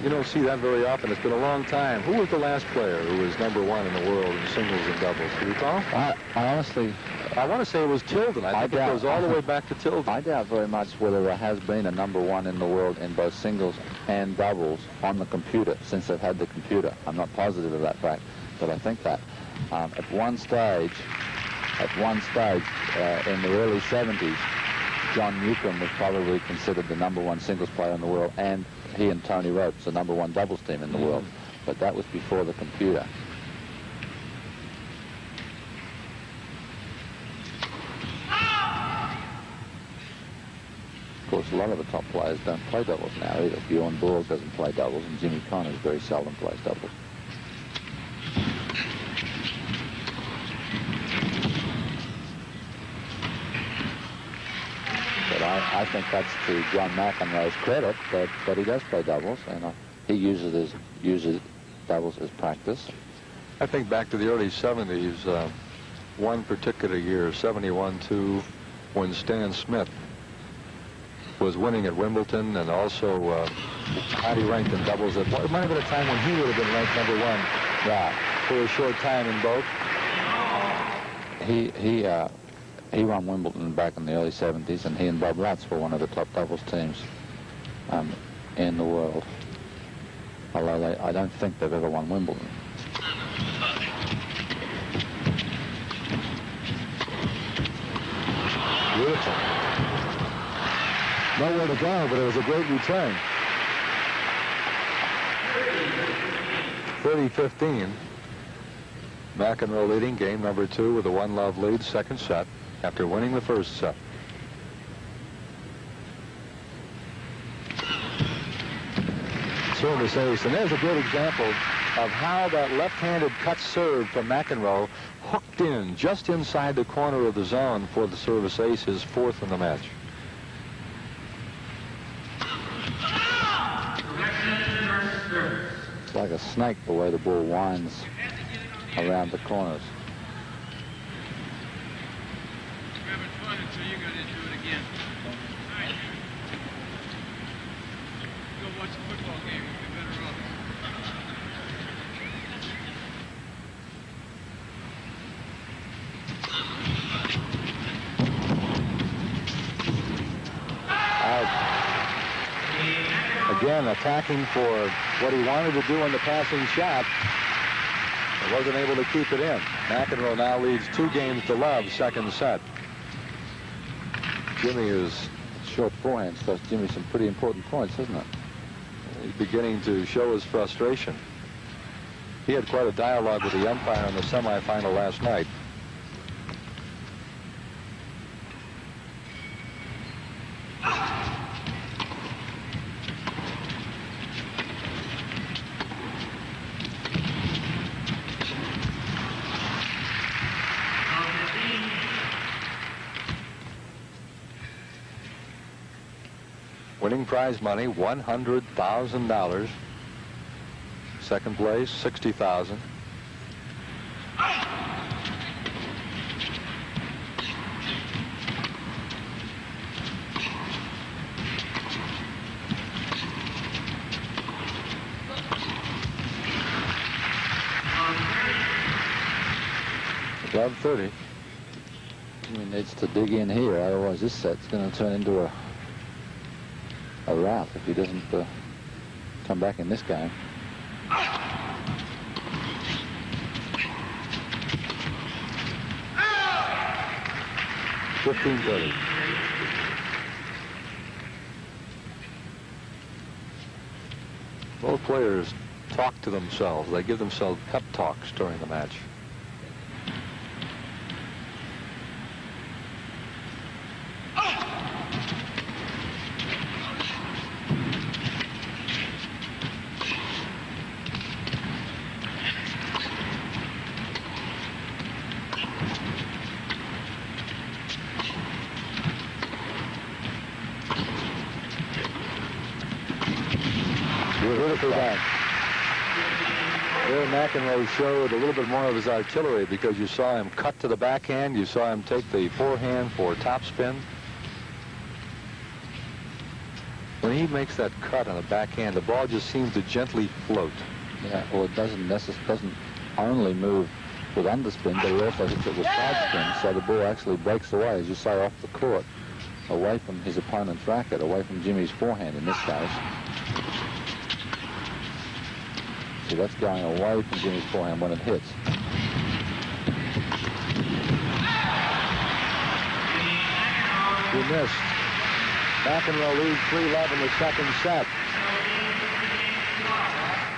You don't see that very often. It's been a long time. Who was the last player who was number 1 in the world in singles and doubles? Do you recall? I honestly... I want to say it was Tilden. I think it goes all the way back to Tilden. I doubt very much whether there has been a number 1 in the world in both singles and doubles on the computer since they've had the computer. I'm not positive of that fact, but I think that. At one stage in the early 70s, John Newcomb was probably considered the number 1 singles player in the world, and he and Tony Rhodes the number 1 doubles team in the world. But that was before the computer. course, a lot of the top players don't play doubles now either. Bjorn Borg doesn't play doubles, and Jimmy Connors very seldom plays doubles. But I think that's to John McEnroe's credit that he does play doubles, and he uses doubles as practice. I think back to the early 70s, one particular year, 71-2, when Stan Smith was winning at Wimbledon and also highly ranked in doubles. It might have been a time when he would have been ranked #1. Yeah. For a short time in both. He won Wimbledon back in the early 70s, and he and Bob Lutz were one of the top doubles teams in the world. Although I don't think they've ever won Wimbledon. Beautiful. Nowhere to go, but it was a great return. 30-15. McEnroe leading game number 2 with a 1-love lead, second set, after winning the first set. Service ace, and there's a good example of how that left-handed cut serve from McEnroe hooked in just inside the corner of the zone for the service ace, his 4th in the match. It's like a snake the way the ball winds around the corners. Again, attacking for what he wanted to do on the passing shot. He wasn't able to keep it in. McEnroe now leads 2-0, second set. Jimmy is short forehands cost Jimmy some pretty important points, isn't it? He's beginning to show his frustration. He had quite a dialogue with the umpire in the semifinal last night. Winning prize money, $100,000. Second place, $60,000. Above 30. He needs to dig in here, otherwise this set's going to turn into a rout if he doesn't come back in this game. $15-30. Both players talk to themselves. They give themselves pep talks during the match. There McEnroe showed a little bit more of his artillery because you saw him cut to the backhand. You saw him take the forehand for topspin. When he makes that cut on the backhand, the ball just seems to gently float. Yeah, well, it doesn't only move with underspin, but it also hits it with side spin, so the ball actually breaks away, as you say, off the court, away from his opponent's racket, away from Jimmy's forehand in this case. So that's going away from Jimmy's forehand when it hits. He missed. McEnroe leads 3-love in the second set.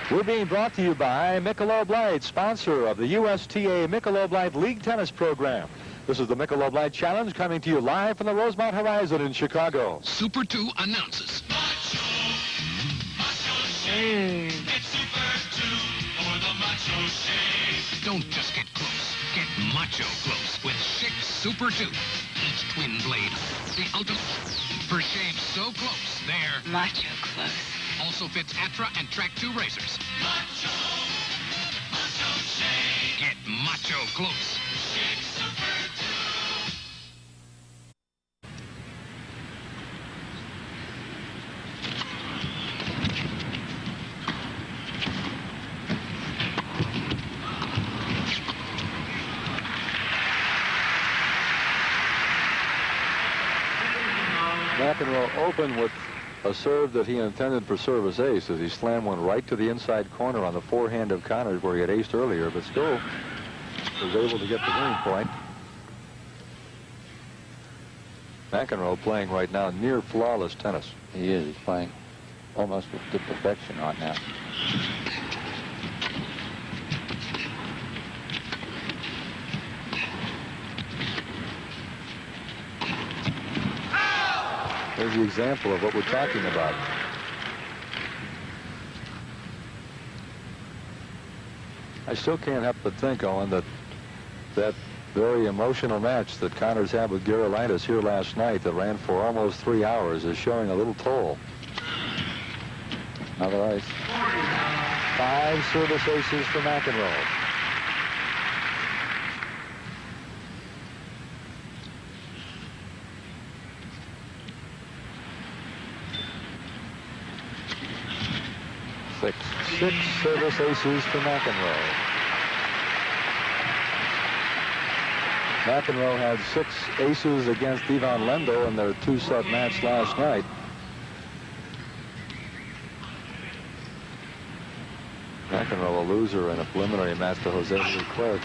We're being brought to you by Michelob Light, sponsor of the USTA Michelob Light League Tennis Program. This is the Michelob Light Challenge coming to you live from the Rosemont Horizon in Chicago. Super 2 announces. It's Super 2 for the Macho Shave. Don't just get close. Get macho close with 6 Super 2. Each twin blade. The ultimate for shaves so close. They're macho close. Also fits Atra and Track 2 racers. Macho Shave. Get macho close. 6 Super 2. McEnroe opened with a serve that he intended for service ace as he slammed one right to the inside corner on the forehand of Connors where he had aced earlier, but still was able to get the winning point. McEnroe playing right now near flawless tennis. He is. He's playing almost to perfection right now. There's the example of what we're talking about. I still can't help but think, Owen, that very emotional match that Connors had with Gerolaitis here last night that ran for almost 3 hours is showing a little toll. Another ace. 5 service aces for McEnroe. Six service aces for McEnroe. McEnroe had 6 aces against Ivan Lendl in their 2-set match last night. McEnroe a loser in a preliminary match to Jose Leclerc.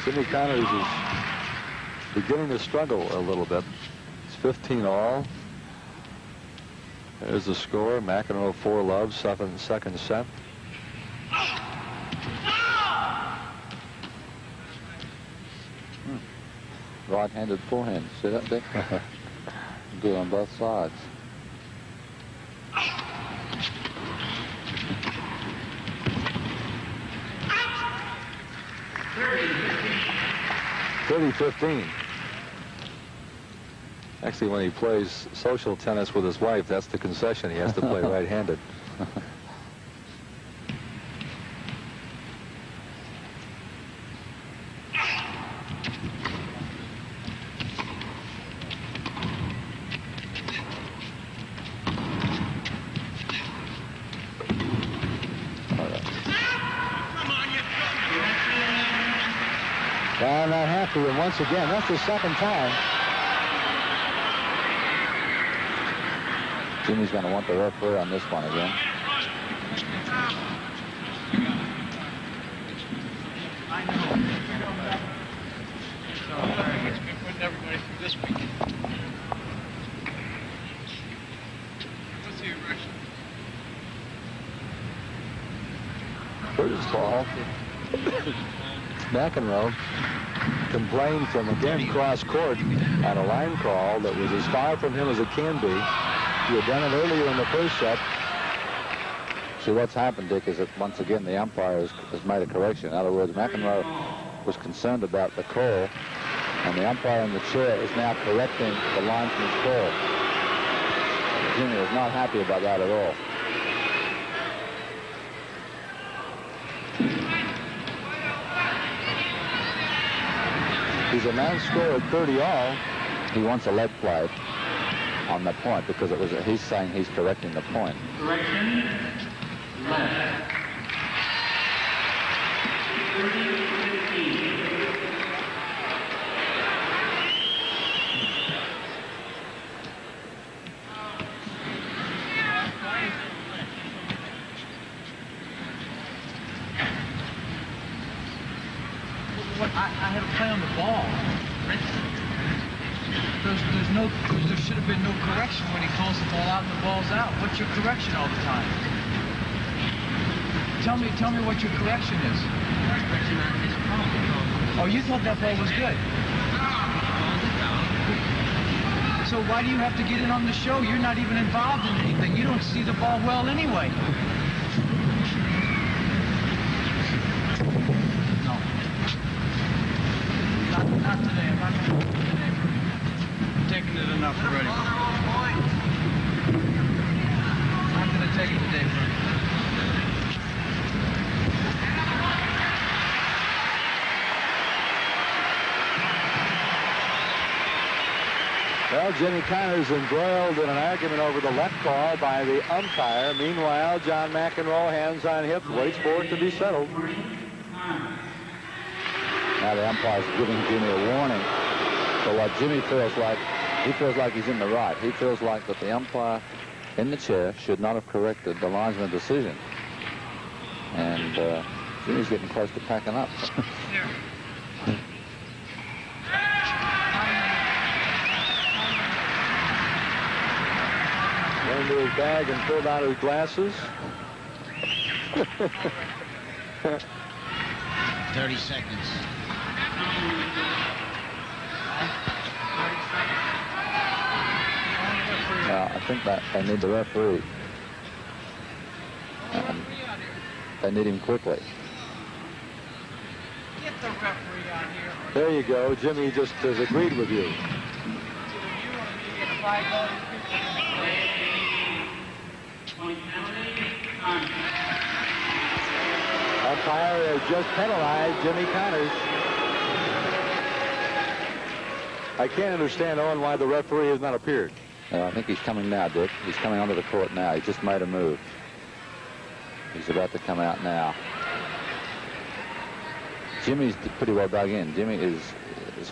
Jimmy Connors is beginning to struggle a little bit. It's 15 all. There's the score. McEnroe 4-love, 7-second set. Right-handed forehand. See that, Dick? Good on both sides. $30-15. Actually, when he plays social tennis with his wife, that's the concession. He has to play right-handed. Well, not happy, and once again, that's the second time. Jimmy's going to want the referee on this one again. It's been putting everybody through this week. What's the erection? First ball. McEnroe complained from again cross court on a line call that was as far from him as it can be. He had done it earlier in the first set. See, what's happened, Dick, is that once again the umpire has made a correction. In other words, McEnroe was concerned about the call, and the umpire in the chair is now correcting the line from his call. Jimmy is not happy about that at all. He's a non-score at 30 all. He wants a leg play on the point because it was. He's saying he's correcting the point. Correction. Left. 30-15. play on the ball. There should have been no correction when he calls the ball out and the ball's out. What's your correction all the time? Tell me what your correction is. Oh, you thought that ball was good. So why do you have to get in on the show? You're not even involved in anything. You don't see the ball well anyway. No. Not today. I'm not going to do it today. I'm taking it enough already. I'm going to take it today, Frank. Well, Jimmy Connors embroiled in an argument over the left call by the umpire. Meanwhile, John McEnroe, hands on hips, waits for it to be settled. Now the umpire's giving Jimmy a warning for what Jimmy feels like. He feels like he's in the right. He feels like that the umpire in the chair should not have corrected the linesman's decision. And Jimmy's getting close to packing up. Went into his bag and pulled out his glasses. 30 seconds. I think that they need the referee. They need him quickly. Get the referee out here. There you go. Jimmy just has agreed with you. Umpire has just penalized Jimmy Connors. I can't understand, Owen, why the referee has not appeared. I think he's coming now, Dick. He's coming onto the court now. He just made a move. He's about to come out now. Jimmy's pretty well dug in. Jimmy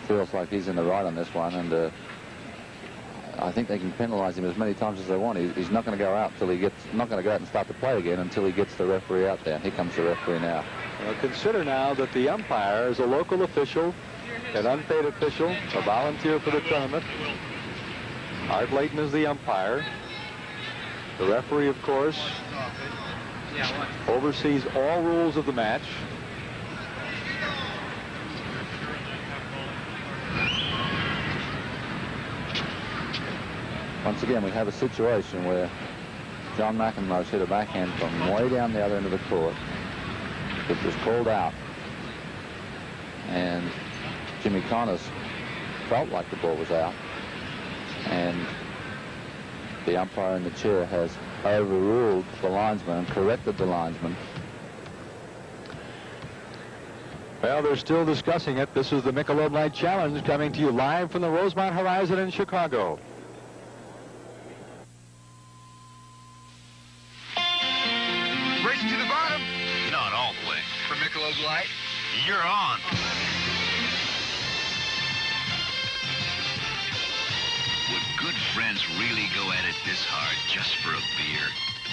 feels like he's in the right on this one, and I think they can penalize him as many times as they want. He's not going to go out until he gets, not going to go out and start to play again until he gets the referee out there. Here comes the referee now. Well, consider now that the umpire is a local official, an unpaid official, a volunteer for the tournament. Art Layton is the umpire. The referee, of course, oversees all rules of the match. Once again, we have a situation where John McEnroe's hit a backhand from way down the other end of the court, which was called out. And Jimmy Connors felt like the ball was out. And the umpire in the chair has overruled the linesman and corrected the linesman. Well, they're still discussing it. This is the Michelob Light Challenge coming to you live from the Rosemont Horizon in Chicago. Racing to the bottom? Not all the way. For Michelob Light, you're on. Would good friends really go at it this hard just for a beer?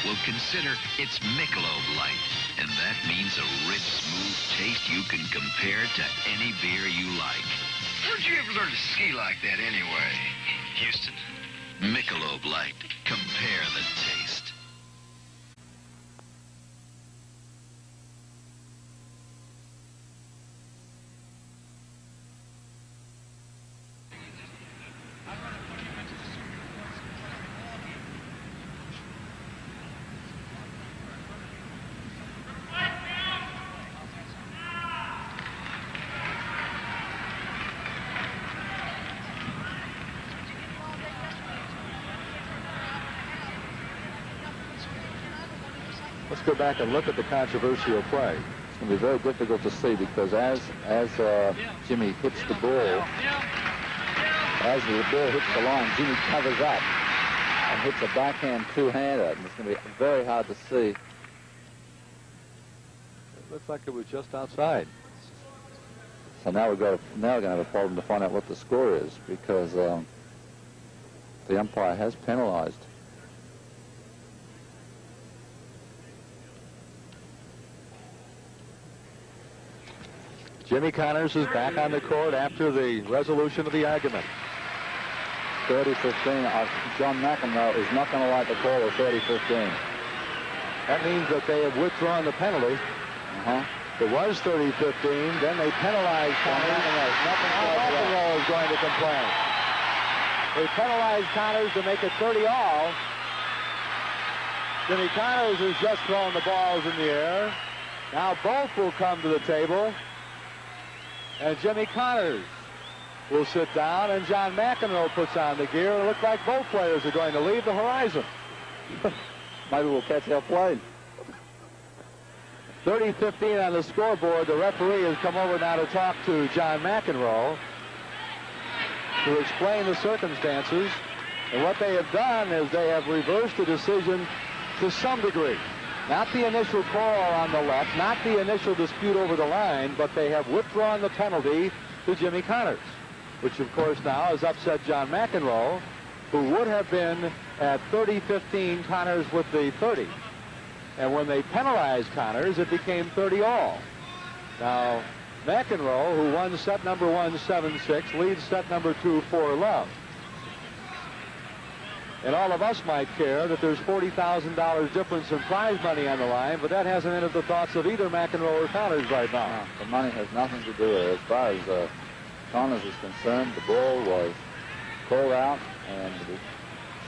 Well, consider it's Michelob Light, and that means a rich, smooth taste you can compare to any beer you like. Where'd you ever learn to ski like that anyway? Houston. Michelob Light. Compare the taste. Let's go back and look at the controversial play. It's going to be very difficult to see because as Jimmy hits the ball, as the ball hits the line, Jimmy covers up and hits a backhand two-hander. And it's going to be very hard to see. It looks like it was just outside. So now we're going to have a problem to find out what the score is because the umpire has penalized. Jimmy Connors is back on the court after the resolution of the argument. 30-15. John McEnroe is not going to like the call of 30-15. That means that they have withdrawn the penalty. It was 30-15. Then they penalized Connors. McEnroe is going to complain. They penalized Connors to make it 30-all. Jimmy Connors has just thrown the balls in the air. Now both will come to the table. And Jimmy Connors will sit down, and John McEnroe puts on the gear. It looks like both players are going to leave the horizon. Maybe we'll catch our plane. 30-15 on the scoreboard. The referee has come over now to talk to John McEnroe to explain the circumstances. And what they have done is they have reversed the decision to some degree. Not the initial call on the left, not the initial dispute over the line, but they have withdrawn the penalty to Jimmy Connors, which of course now has upset John McEnroe, who would have been at 30-15, Connors with the 30. And when they penalized Connors, it became 30-all. Now, McEnroe, who won set number 1 7-6, leads set number 2 4-love. And all of us might care that there's $40,000 difference in prize money on the line, but that hasn't entered the thoughts of either McEnroe or Connors right now. No, the money has nothing to do with it. As far as Connors is concerned, the ball was called out, and it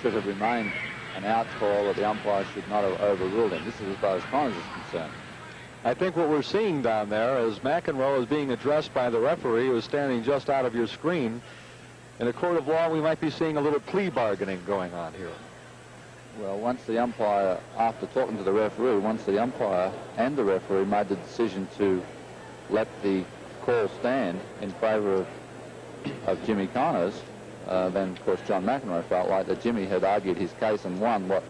should have remained an out call that the umpire should not have overruled him. This is as far as Connors is concerned. I think what we're seeing down there is McEnroe is being addressed by the referee, who is standing just out of your screen. In a court of law, we might be seeing a little plea bargaining going on here. Well, once the umpire, after talking to the referee, once the umpire and the referee made the decision to let the call stand in favor of Jimmy Connors, then, of course, John McEnroe felt like that Jimmy had argued his case and won what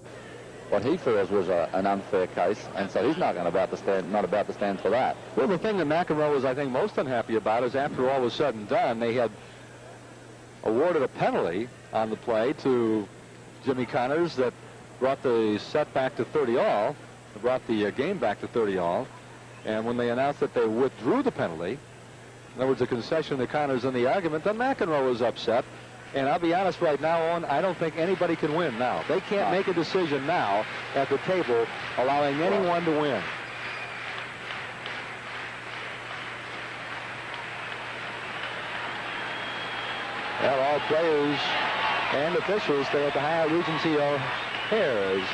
he feels was an unfair case, and so he's not about to stand for that. Well, the thing that McEnroe was, I think, most unhappy about is after all was said and done, they had awarded a penalty on the play to Jimmy Connors that brought the set back to 30-all, brought the game back to 30-all, and when they announced that they withdrew the penalty, in other words, a concession to Connors in the argument, then McEnroe was upset. And I'll be honest right now, Owen, I don't think anybody can win now. They can't make a decision now at the table allowing anyone to win. Well, all players and officials stay at the Hyatt Regency O'Hare, as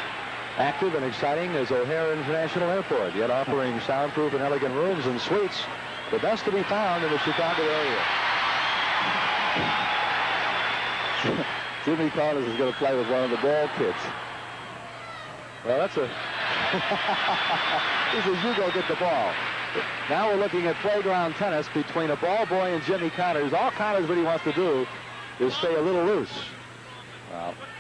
active and exciting as O'Hare International Airport, yet offering soundproof and elegant rooms and suites, the best to be found in the Chicago area. Jimmy Connors is going to play with one of the ball kids. Well, that's a... He says, you go get the ball. Now we're looking at playground tennis between a ball boy and Jimmy Connors. All Connors really wants to do is stay a little loose.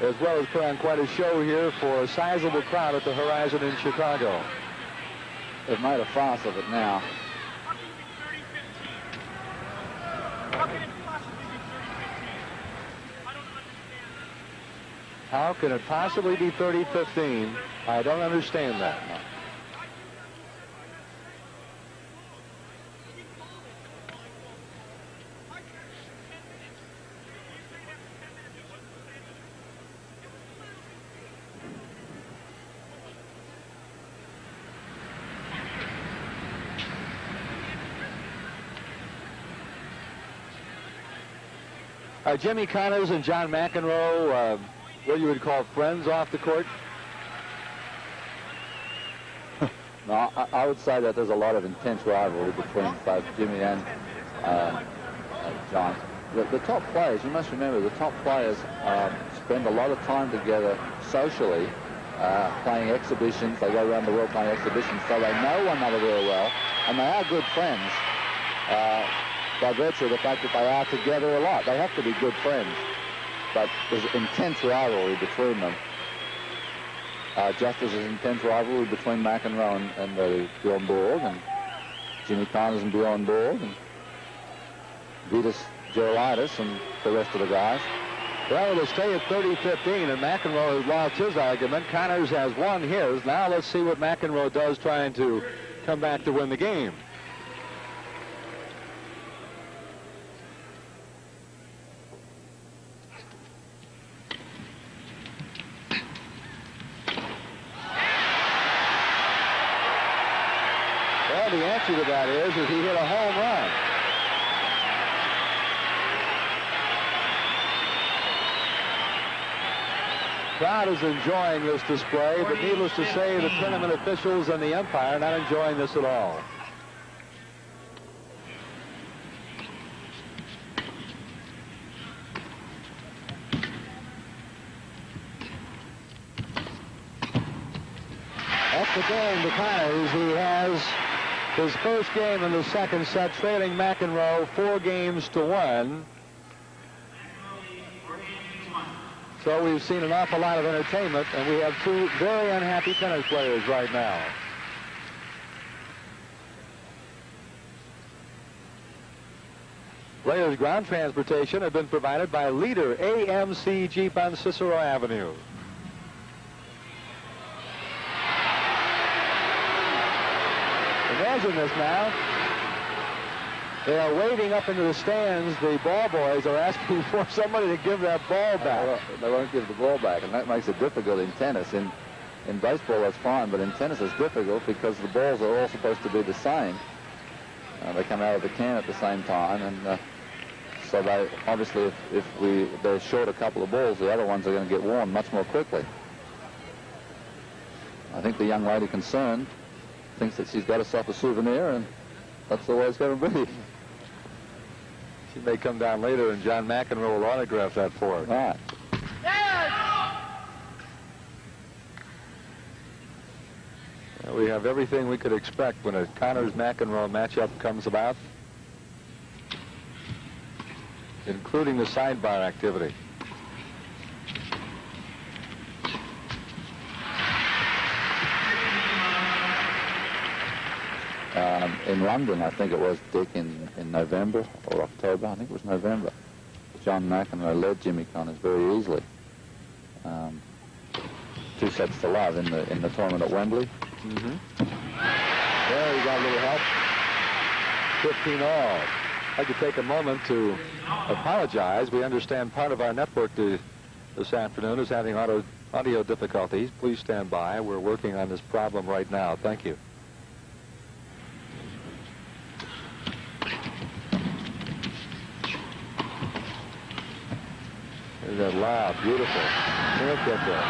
As well as put on quite a show here for a sizable crowd at the Horizon in Chicago. They've made a farce of it now. How can it possibly be 30-15? I don't understand that. Jimmy Connors and John McEnroe, what you would call friends off the court? No, I would say that there's a lot of intense rivalry between both Jimmy and John. The top players, you must remember, the top players spend a lot of time together socially, playing exhibitions. They go around the world playing exhibitions, so they know one another very well, and they are good friends by virtue of the fact that they are together a lot. They have to be good friends, but there's intense rivalry between them. Just as there's intense rivalry between McEnroe and Bjorn Borg, and Jimmy Connors and Bjorn Borg, and Vitas Gerulaitis and the rest of the guys. Well, it'll stay at 30-15, and McEnroe has lost his argument. Connors has won his. Now let's see what McEnroe does trying to come back to win the game. Well, the answer to that is he hit a home run. Crowd is enjoying this display, but needless to say, the tournament officials and the umpire are not enjoying this at all. That's the game to Connors. He has his first game in the second set, trailing McEnroe 4-1. So we've seen an awful lot of entertainment, and we have two very unhappy tennis players right now. Players' ground transportation have been provided by Leader AMC Jeep on Cicero Avenue. Imagine this now. They are wading up into the stands. The ball boys are asking for somebody to give that ball back. They won't give the ball back, and that makes it difficult in tennis. In baseball, that's fine, but in tennis, it's difficult because the balls are all supposed to be the same. They come out of the can at the same time, and so they obviously, if they're short a couple of balls, the other ones are going to get worn much more quickly. I think the young lady concerned thinks that she's got herself a souvenir, and that's the way it's going to be. She may come down later, and John McEnroe will autograph that for her. Right. We have everything we could expect when a Connors-McEnroe matchup comes about, including the sidebar activity. In London, I think it was, Dick, in November or October. I think it was November. John McEnroe led Jimmy Connors very easily. 2 sets to love in the tournament at Wembley. There, he got a little help. 15 all. I'd like to take a moment to apologize. We understand part of our network this afternoon is having audio difficulties. Please stand by. We're working on this problem right now. Thank you. There's that loud, beautiful haircut there.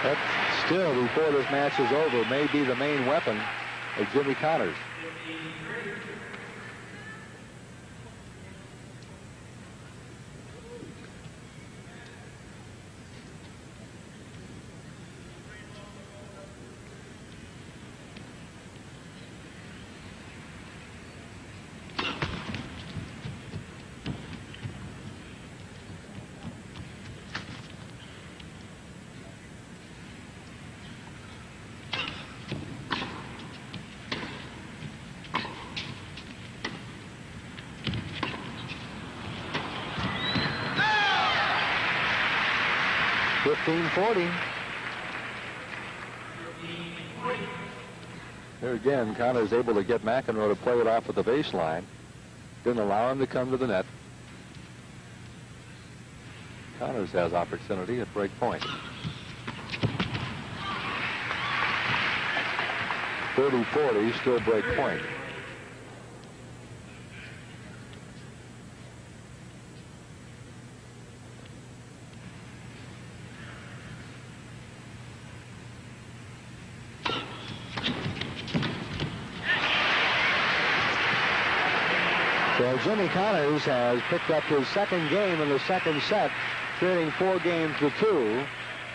That still, before this match is over, may be the main weapon of Jimmy Connors. .40. There again, Connors able to get McEnroe to play it off at the baseline. Didn't allow him to come to the net. Connors has opportunity at break point. 30-40, still break point. So Jimmy Connors has picked up his second game in the second set, trailing 4-2,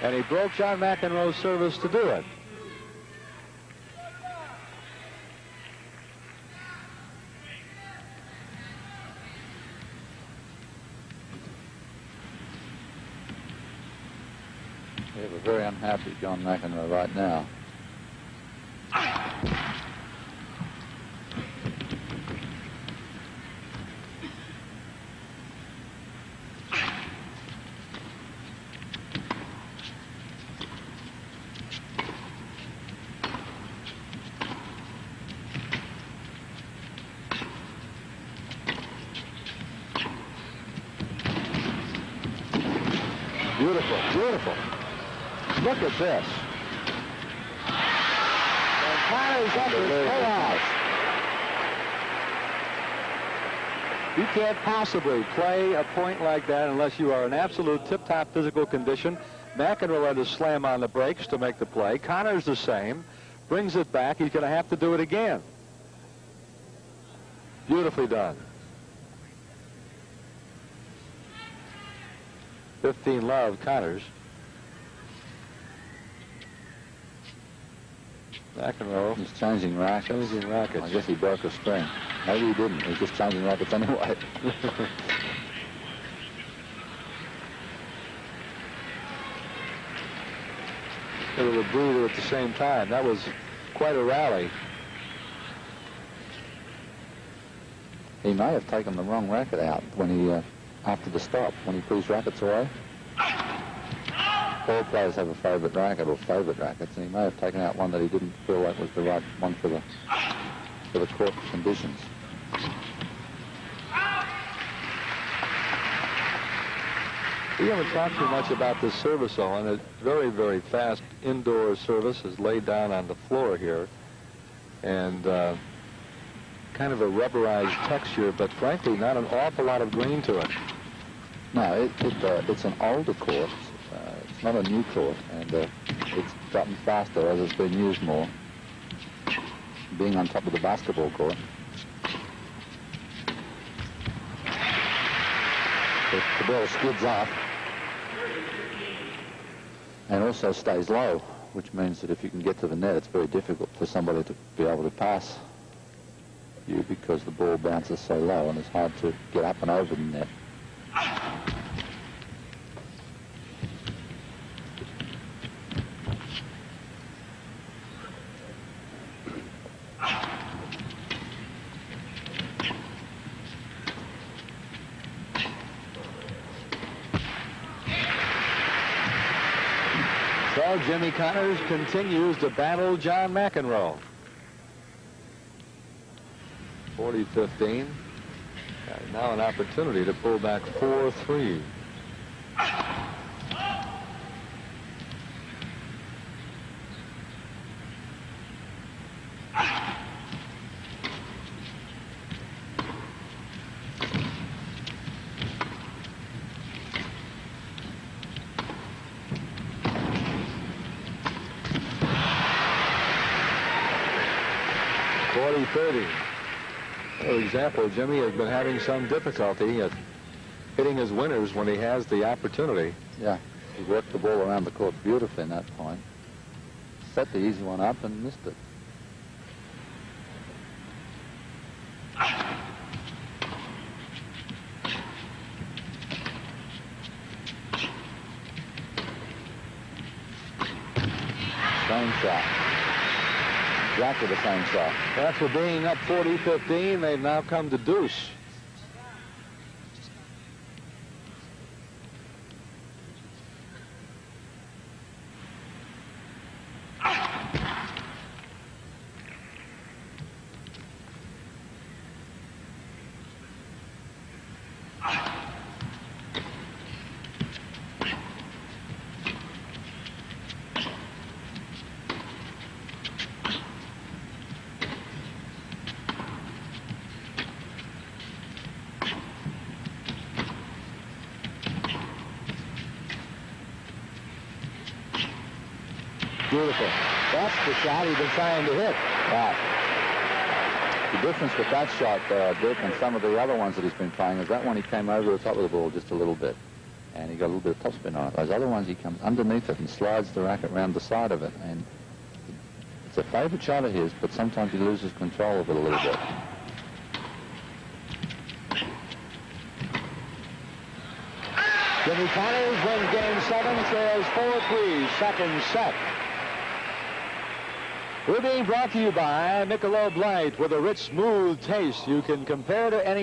and he broke John McEnroe's service to do it. We have a very unhappy John McEnroe right now. Beautiful, beautiful. Look at this. Connors' efforts pay off. You can't possibly play a point like that unless you are in absolute tip-top physical condition. McEnroe had to slam on the brakes to make the play. Connors the same. Brings it back. He's going to have to do it again. Beautifully done. 15 love, Connors. McEnroe. He's changing rackets. I guess he broke a spring. Maybe he didn't. He's just changing rackets anyway. It was a breather at the same time. That was quite a rally. He may have taken the wrong racket out when he, after the stop, when he put his rackets away. All players have a favourite racket or favourite rackets, and he may have taken out one that he didn't feel like was the right one for the court conditions. We haven't talked too much about this service, Owen. It's very, very fast indoor service is laid down on the floor here. And kind of a rubberized texture, but frankly, not an awful lot of grain to it. No, it's an older court. It's not a new court, and it's gotten faster as it's been used more, being on top of the basketball court. The ball skids off and also stays low, which means that if you can get to the net, it's very difficult for somebody to be able to pass you because the ball bounces so low and it's hard to get up and over the net. So Jimmy Connors continues to battle John McEnroe. 40-15. Now an opportunity to pull back 4-3. For example, Jimmy has been having some difficulty at hitting his winners when he has the opportunity. Yeah, he worked the ball around the court beautifully in that point. Set the easy one up and missed it. Same shot. Exactly the same shot. After being up 40-15, they've now come to deuce. Beautiful. That's the shot he's been trying to hit. Wow. The difference with that shot, Dick, and some of the other ones that he's been playing is that one he came over the top of the ball just a little bit, and he got a little bit of topspin on it. Those other ones he comes underneath it and slides the racket around the side of it, and it's a favourite shot of his, but sometimes he loses control of it a little bit. Jimmy Connors wins Game 7, trails 4-3, second set. We're being brought to you by Michelob Light with a rich, smooth taste you can compare to any